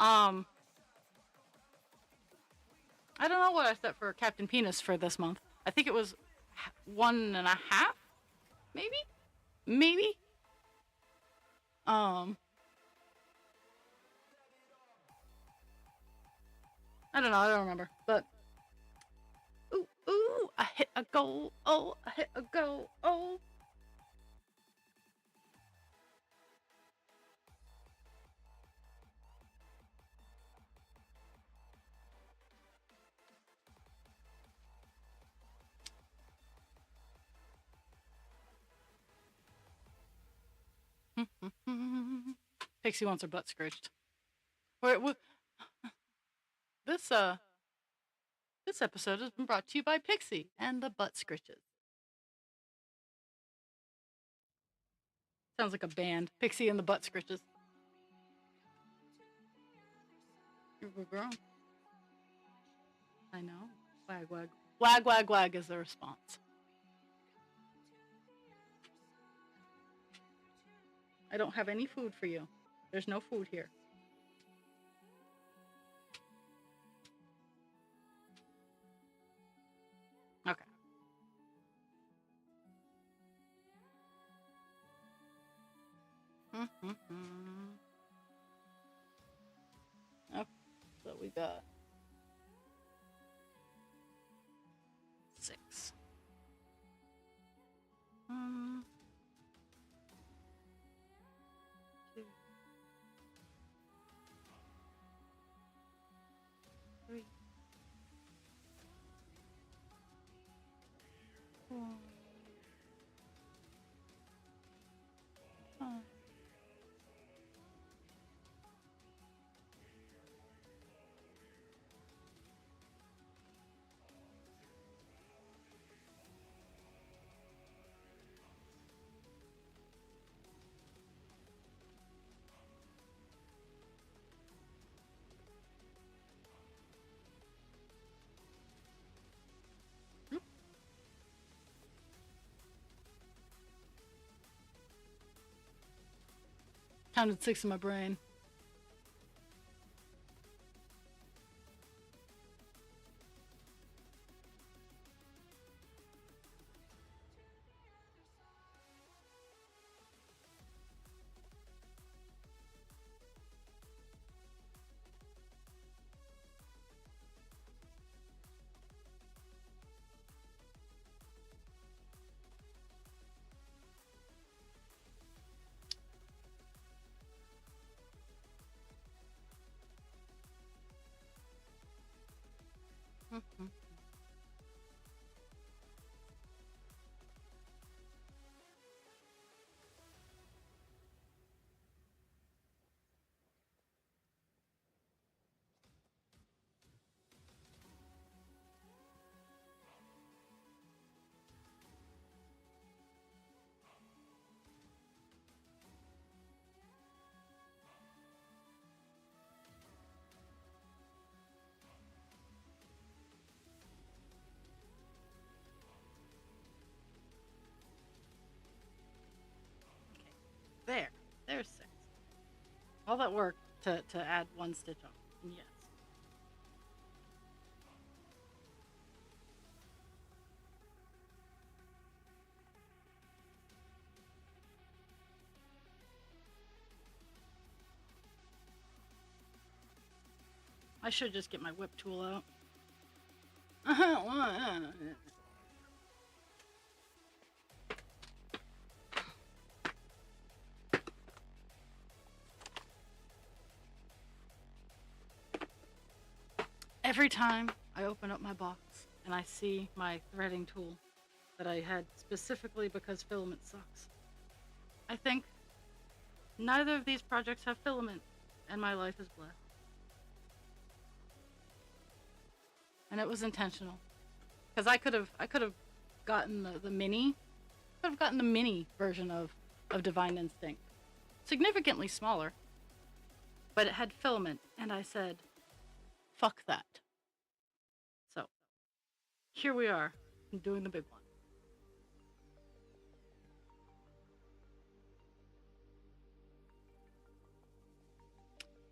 I don't know what I set for Captain Penis for this month. I think it was 1.5, maybe. I don't know. I don't remember. But ooh, I hit a goal. Oh, I hit a goal. Oh. Pixie wants her butt scratched. This episode has been brought to you by Pixie and the butt scritches. Sounds like a band. Pixie and the butt scritches. You're a good girl. I know. Wag wag. Wag wag wag is the response. I don't have any food for you. There's no food here. Okay. Okay, so we got 6. 2, 3, 4, 5. Counted 6 in my brain. There's 6. All that work to add 1 stitch on. Yes. I should just get my whip tool out. every time I open up my box and I see my threading tool that I had specifically because filament sucks, I think neither of these projects have filament, and my life is blessed. And it was intentional, because I could have gotten the mini, could have gotten the mini version of Divine Instinct, significantly smaller, but it had filament, and I said, fuck that. So here we are, doing the big one.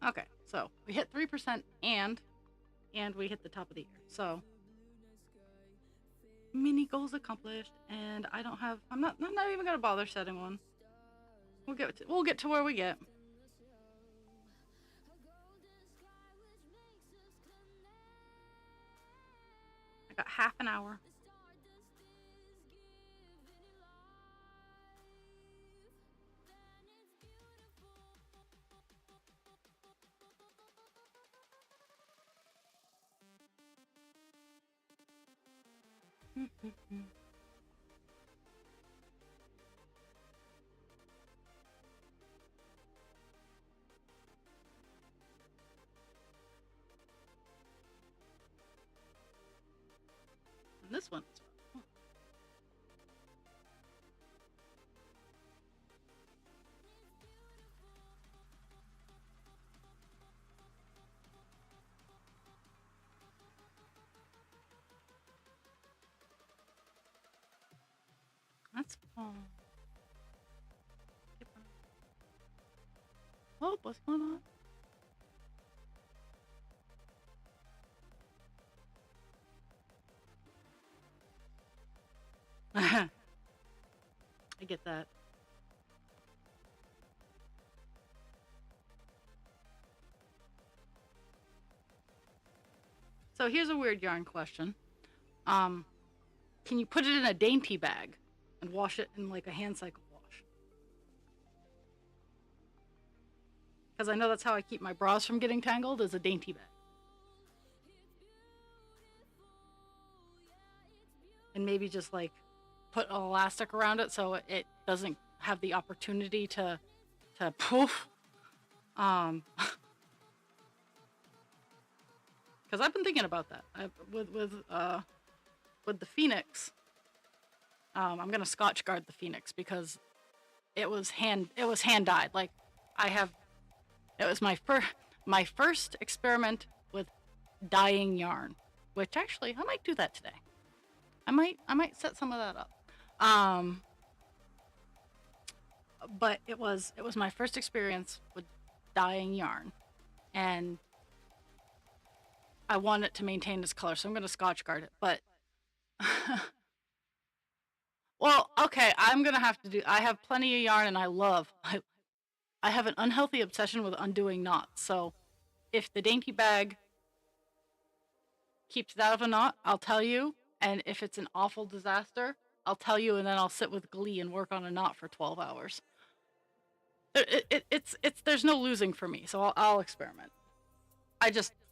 Okay, so we hit 3% and we hit the top of the year. So mini goals accomplished, and I don't have. I'm not even gonna bother setting one. We'll get to where we get. I got half an hour. And this one as well. That's fun. Oh, what's going on? I get that. So here's a weird yarn question. Can you put it in a dainty bag and wash it in like a hand cycle wash? Because I know that's how I keep my bras from getting tangled, is a dainty bag. And maybe just like put an elastic around it so it doesn't have the opportunity to poof. Because I've been thinking about that with the Phoenix. I'm gonna Scotch guard the Phoenix because it was hand dyed. Like it was my first experiment with dyeing yarn, which actually I might do that today. I might set some of that up. But it was my first experience with dyeing yarn, and I want it to maintain its color, so I'm going to Scotch guard it. But well, okay, I'm going to have to do. I have plenty of yarn, and I have an unhealthy obsession with undoing knots. So if the dainty bag keeps it out of a knot, I'll tell you. And if it's an awful disaster, I'll tell you, and then I'll sit with glee and work on a knot for 12 hours. There's no losing for me, so I'll experiment.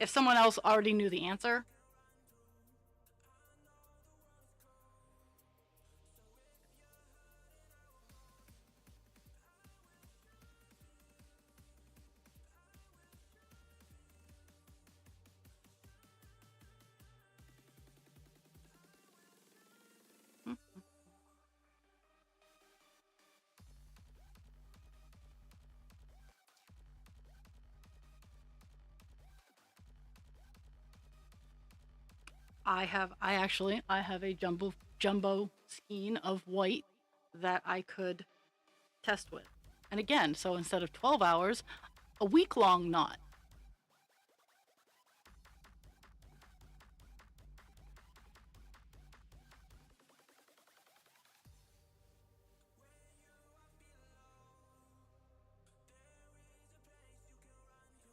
If someone else already knew the answer. I have a jumbo skein of white that I could test with. And again, so instead of 12 hours, a week-long knot.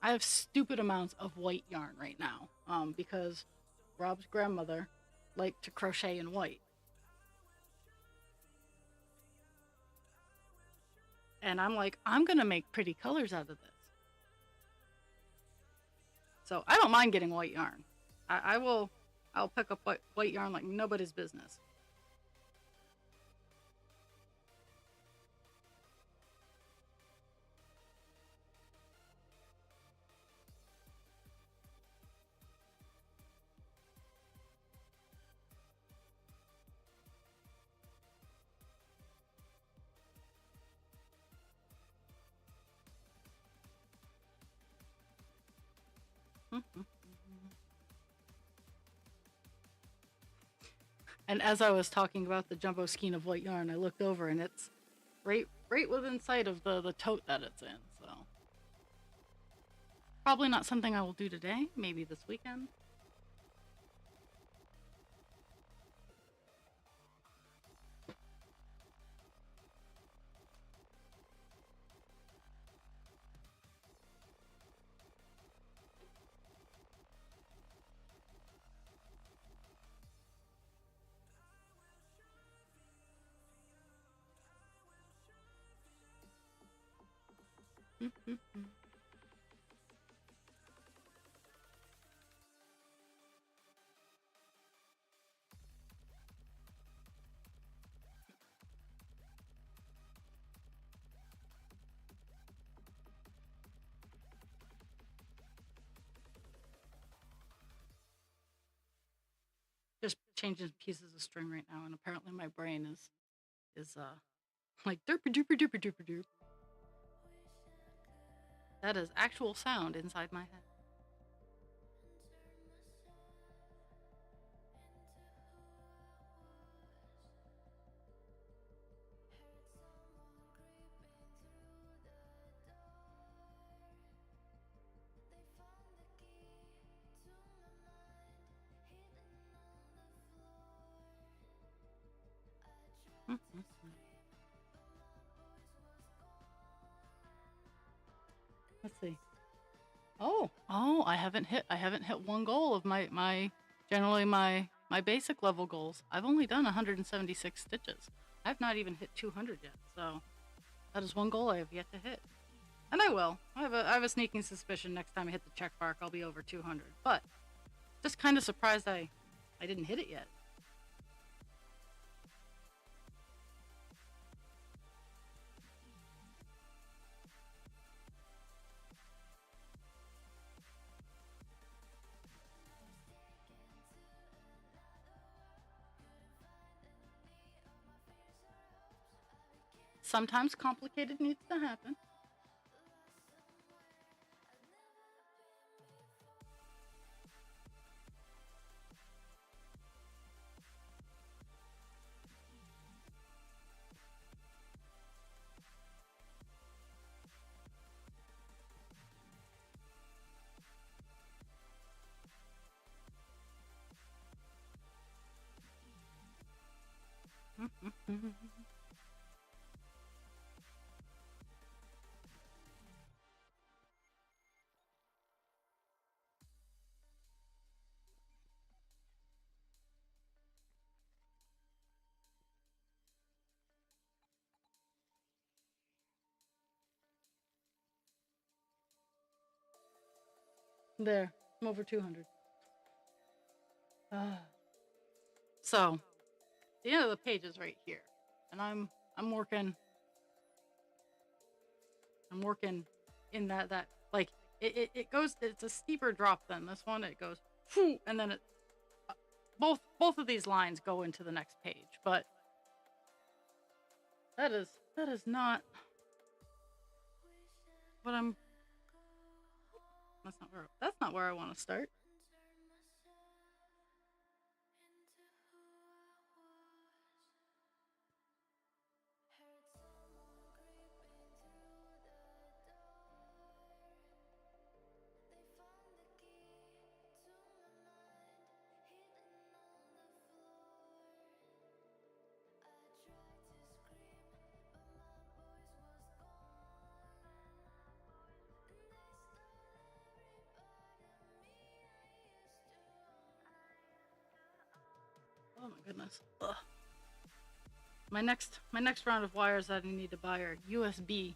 I have stupid amounts of white yarn right now, because Rob's grandmother liked to crochet in white. And I'm like, I'm going to make pretty colors out of this. So I don't mind getting white yarn. I will. I'll pick up white yarn like nobody's business. And as I was talking about the jumbo skein of white yarn, I looked over and it's right within sight of the tote that it's in. So probably not something I will do today. Maybe this weekend. Just changing pieces of string right now, and apparently my brain is like derpy doopy doopy doopy doop. That is actual sound inside my head. Let's see. Oh, I haven't hit one goal of my generally my basic level goals. I've only done 176 stitches. I've not even hit 200 yet. So that is one goal I have yet to hit. And I will. I have a sneaking suspicion next time I hit the check mark I'll be over 200. But just kind of surprised I didn't hit it yet. Sometimes complicated needs to happen. There, I'm over 200. So, the end of the page is right here, and I'm working. I'm working in that like it goes. It's a steeper drop than this one. It goes, whoo, and then it both of these lines go into the next page. But that is not what I'm. That's not where I want to start. Oh my goodness. Ugh. My next round of wires that I need to buy are USB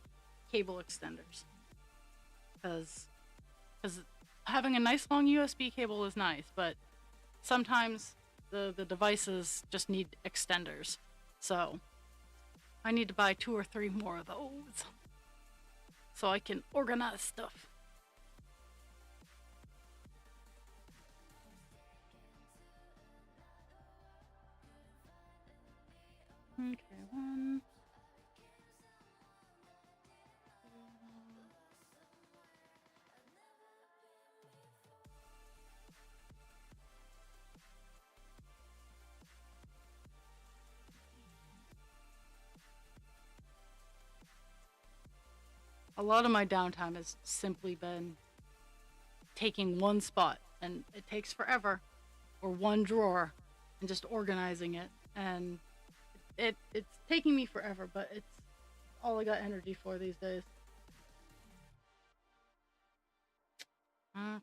cable extenders. Cause having a nice long USB cable is nice, but sometimes the devices just need extenders. So I need to buy 2 or 3 more of those so I can organize stuff. Okay, one. A lot of my downtime has simply been taking one spot, and it takes forever, or one drawer, and just organizing it. And it's taking me forever, but it's all I got energy for these days. Okay,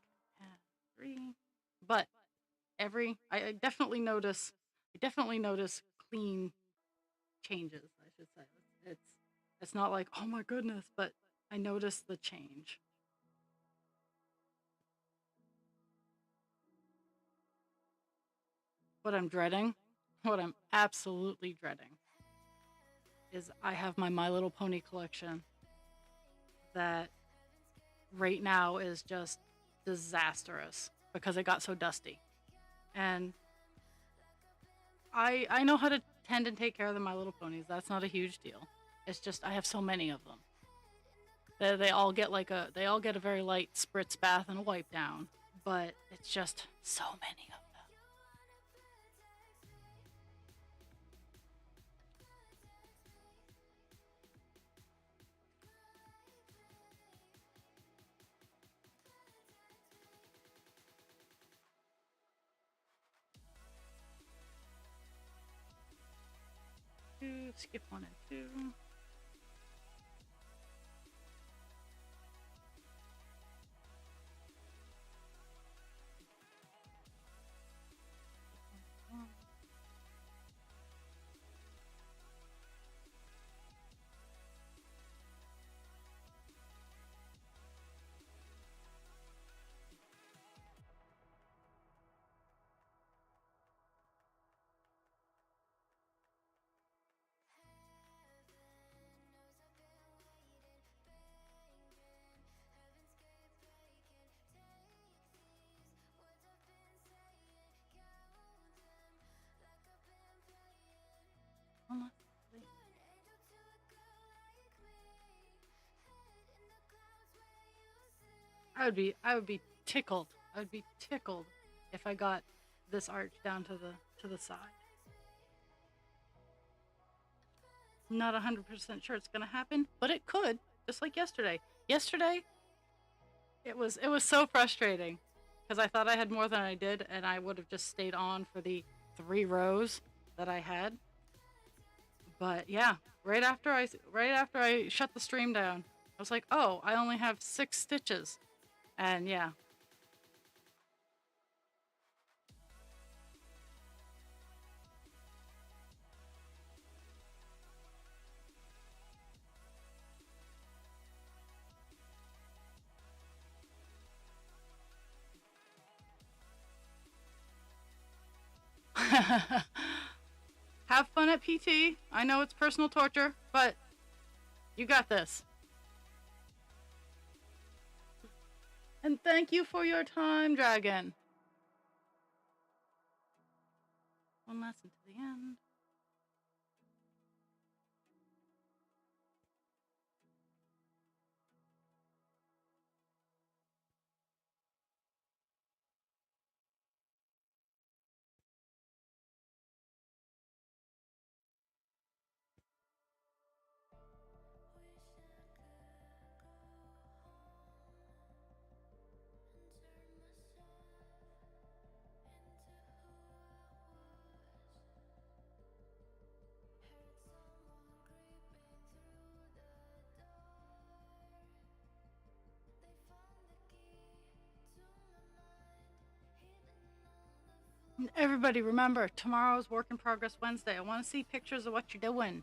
3. But I definitely notice clean changes, I should say. It's not like, oh my goodness, but I notice the change. What I'm dreading, what I'm absolutely dreading, is I have my My Little Pony collection that right now is just disastrous because it got so dusty. And I know how to tend and take care of the My Little Ponies. That's not a huge deal. It's just I have so many of them. They all get a very light spritz bath and a wipe down, but it's just so many of them. Skip 1 and 2. I would be tickled. I would be tickled if I got this arch down to the side. Not 100% sure it's gonna happen, but it could. Just like yesterday. Yesterday, it was so frustrating because I thought I had more than I did, and I would have just stayed on for the 3 rows that I had. But yeah, right after I shut the stream down, I was like, oh, I only have 6 stitches, and yeah. Have fun at PT. I know it's personal torture, but you got this. And thank you for your time, Dragon. One lesson to the end. Everybody remember, tomorrow's Work in Progress Wednesday. I want to see pictures of what you're doing.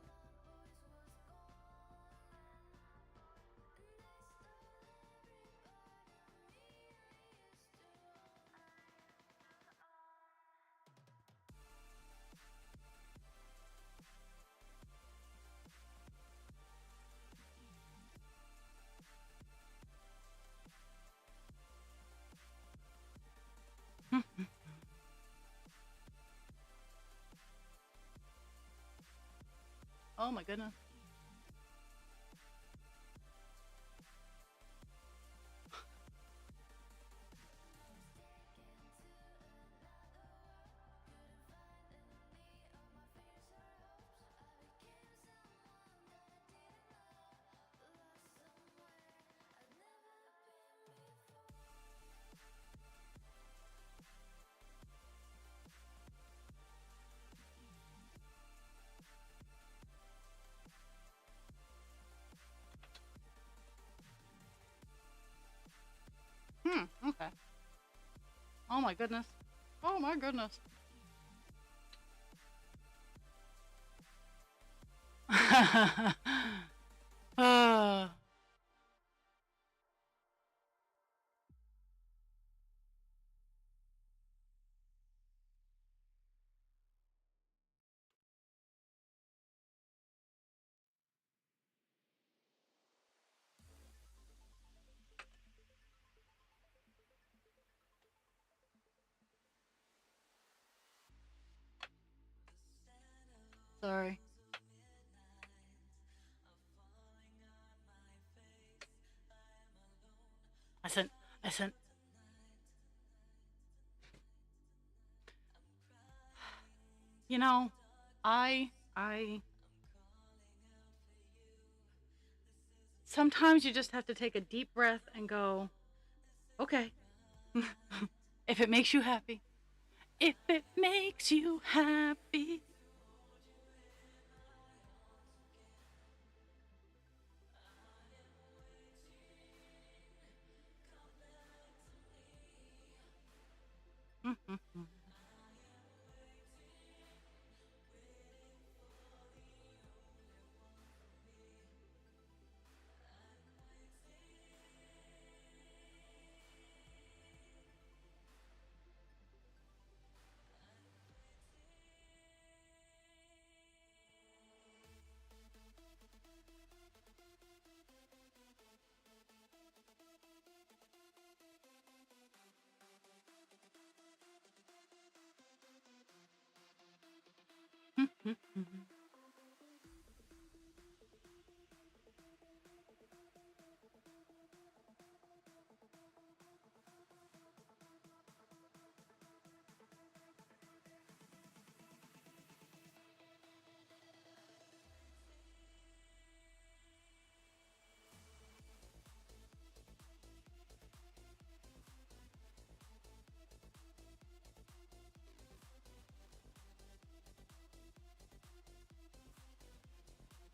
Oh my goodness. Okay. Oh my goodness. Oh my goodness. uh, sorry. I sent I sent you know, I sometimes you just have to take a deep breath and go, okay. If it makes you happy. If it makes you happy.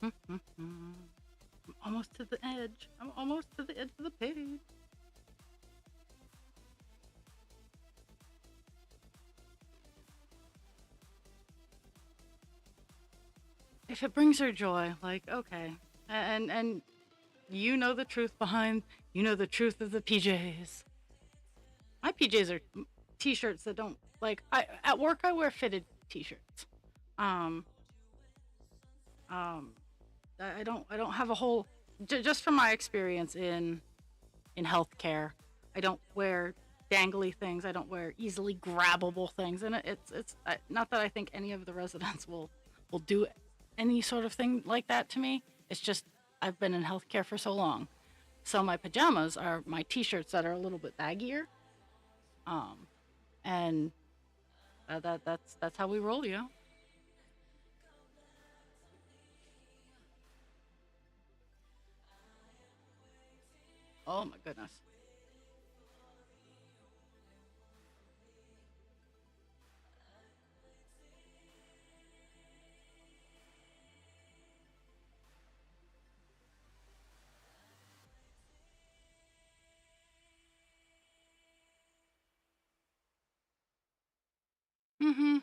I'm almost to the edge. I'm almost to the edge of the page. If it brings her joy, like, okay. And you know the truth behind, you know the truth of the PJs. My PJs are t-shirts that don't, like, I at work I wear fitted t-shirts. Um um I don't have a whole just from my experience in healthcare. I don't wear dangly things. I don't wear easily grabbable things, and it's not that I think any of the residents will do any sort of thing like that to me. It's just I've been in healthcare for so long, so my pajamas are my t-shirts that are a little bit baggier, um, and that's how we roll, you know. Oh my goodness. Mm-hmm.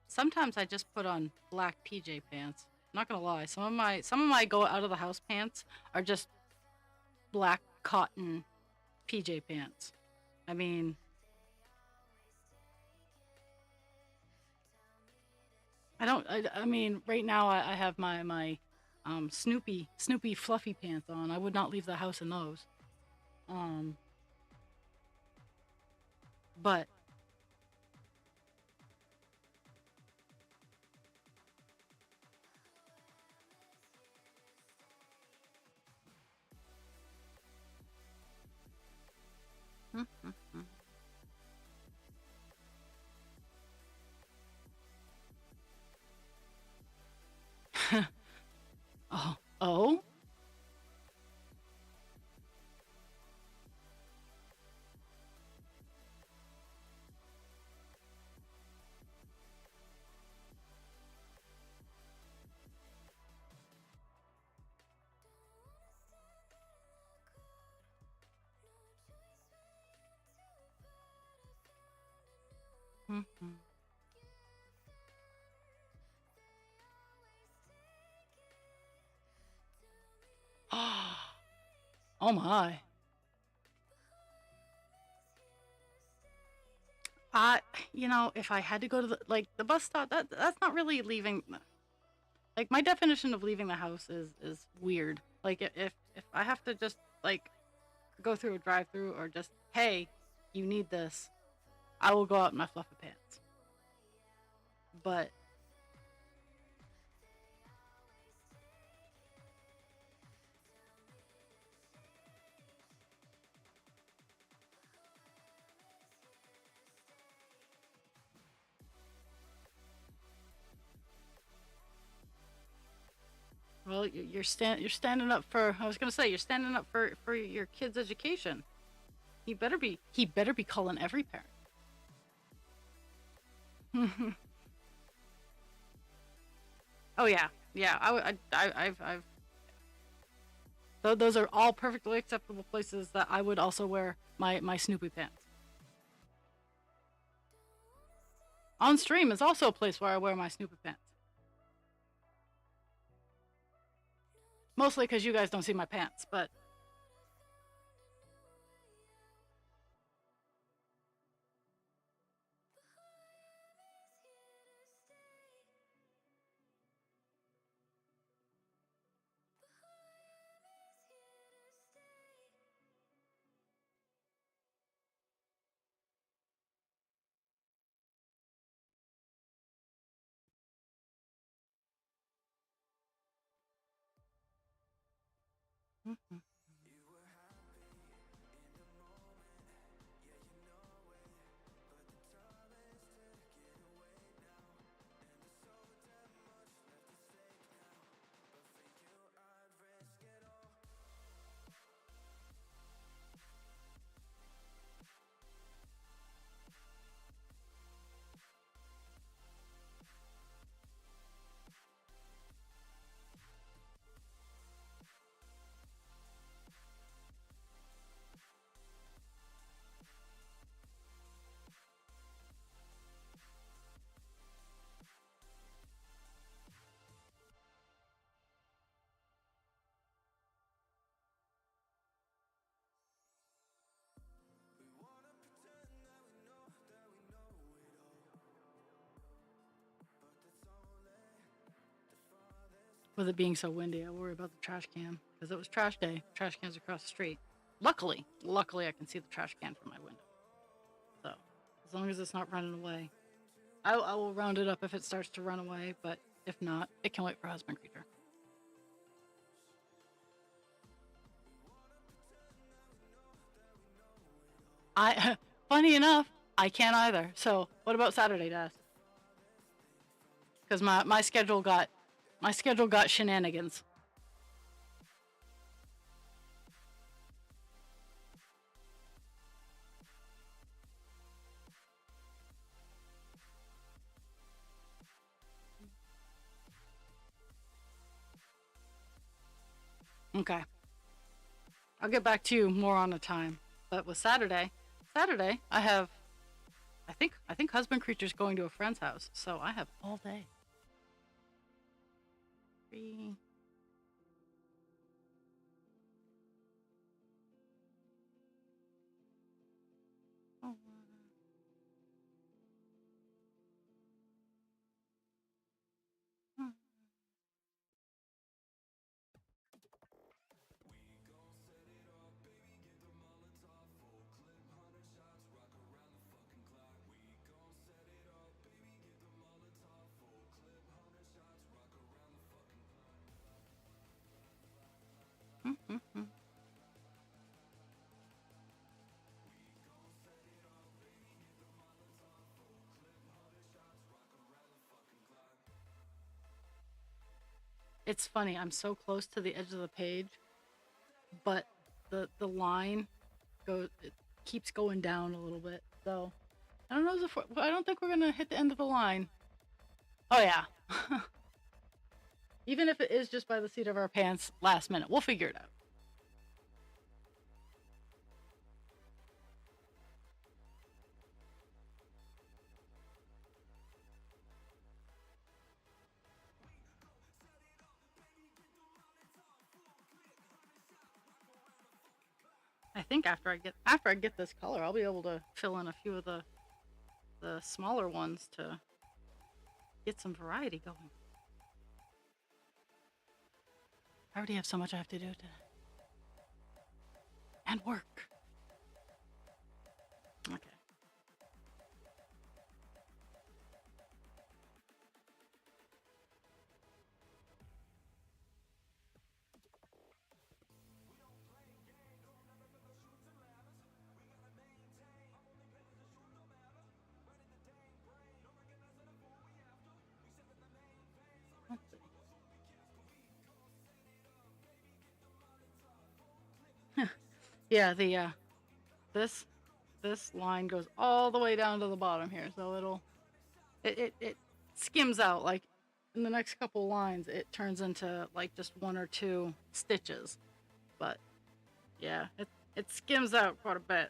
Sometimes I just put on black PJ pants. Not gonna lie, some of my go out of the house pants are just black cotton PJ pants. I mean, I don't. I mean, right now I have my Snoopy fluffy pants on. I would not leave the house in those. Um, but oh, oh, oh my. I, if I had to go to the bus stop, that's not really leaving. Like my definition of leaving the house is weird. Like if I have to just like go through a drive-through or just hey, you need this, I will go out in my fluffy pants. But well, you're standing up for. I was gonna say you're standing up for your kid's education. He better be calling every parent. Oh yeah, yeah. I've. Those are all perfectly acceptable places that I would also wear my Snoopy pants. On stream is also a place where I wear my Snoopy pants. Mostly because you guys don't see my pants, but with it being so windy, I worry about the trash can because it was trash day. Trash cans across the street. Luckily, I can see the trash can from my window. So as long as it's not running away, I will round it up if it starts to run away. But if not, it can wait for husband creature. I, funny enough, I can't either. So what about Saturday, Dad? Because my schedule got shenanigans. Okay, I'll get back to you more on the time. But with Saturday, I think husband creature's going to a friend's house, so I have all day. Free. Oh, It's funny. I'm so close to the edge of the page, but the line it keeps going down a little bit. So I don't know if I don't think we're gonna hit the end of the line. Oh yeah. Even if it is just by the seat of our pants last minute, we'll figure it out. I think after I get this color, I'll be able to fill in a few of the smaller ones to get some variety going. I already have so much I have to do today. And work. Okay. Let's see. Yeah, this line goes all the way down to the bottom here, so it skims out. Like in the next couple lines it turns into like just one or two stitches, but yeah, it skims out quite a bit.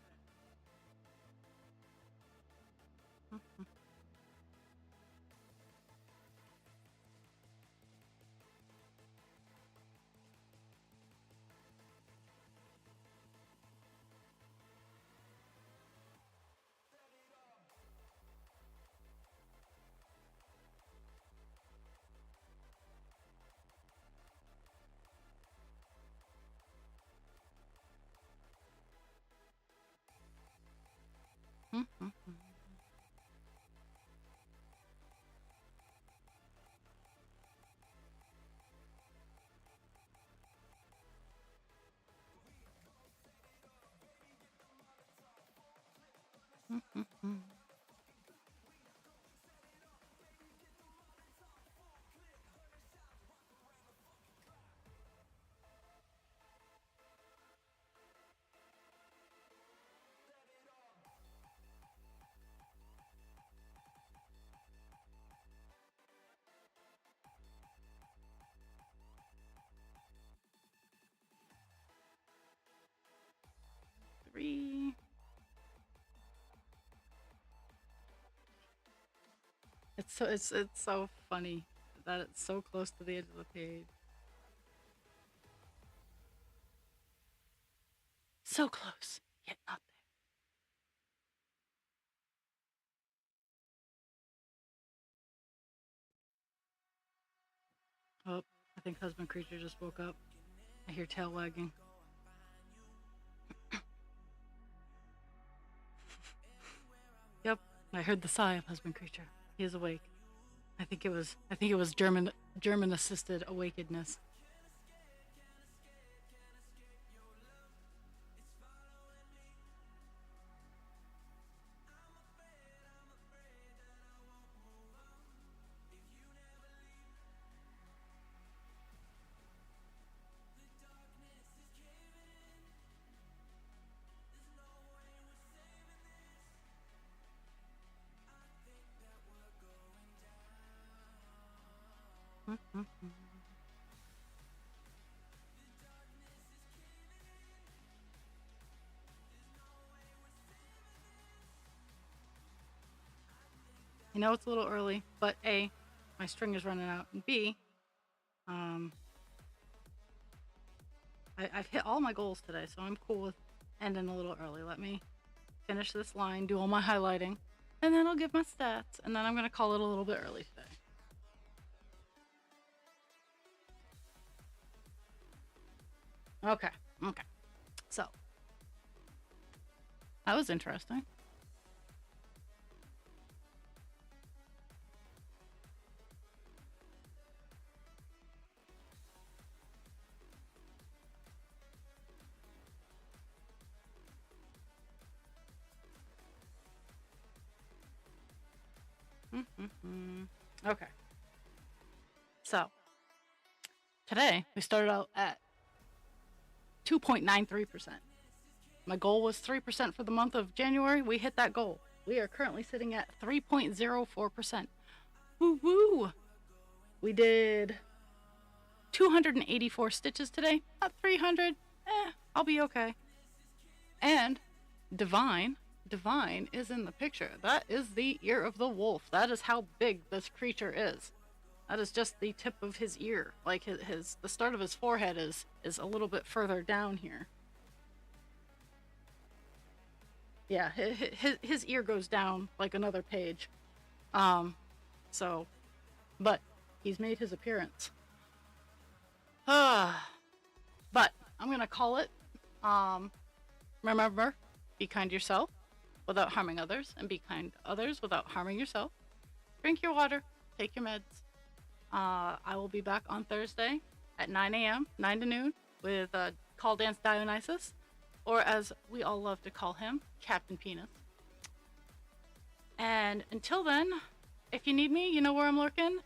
Three. It's so funny that it's so close to the edge of the page. So close, yet not there. Oh, I think husband creature just woke up. I hear tail wagging. Yep, I heard the sigh of husband creature. He is awake. I think it was German assisted awakenedness. I know it's a little early, but A, my string is running out, and B, I've hit all my goals today, so I'm cool with ending a little early. Let me finish this line, do all my highlighting, and then I'll give my stats, and then I'm going to call it a little bit early today. Okay. So, that was interesting. Okay. So, today we started out at 2.93%. My goal was 3% for the month of January. We hit that goal. We are currently sitting at 3.04%. Woo woo! We did 284 stitches today. Not 300. I'll be okay. And Divine is in the picture. That is the ear of the wolf. That is how big this creature is. That is just the tip of his ear. Like the start of his forehead is a little bit further down here. Yeah, his ear goes down like another page. So, but he's made his appearance. But I'm gonna call it. Remember, be kind to yourself without harming others, and be kind to others without harming yourself. Drink your water, take your meds. I will be back on Thursday at 9 a.m., 9 to noon, with Call Dance Dionysus, or as we all love to call him, Captain Penis. And until then, if you need me, you know where I'm lurking.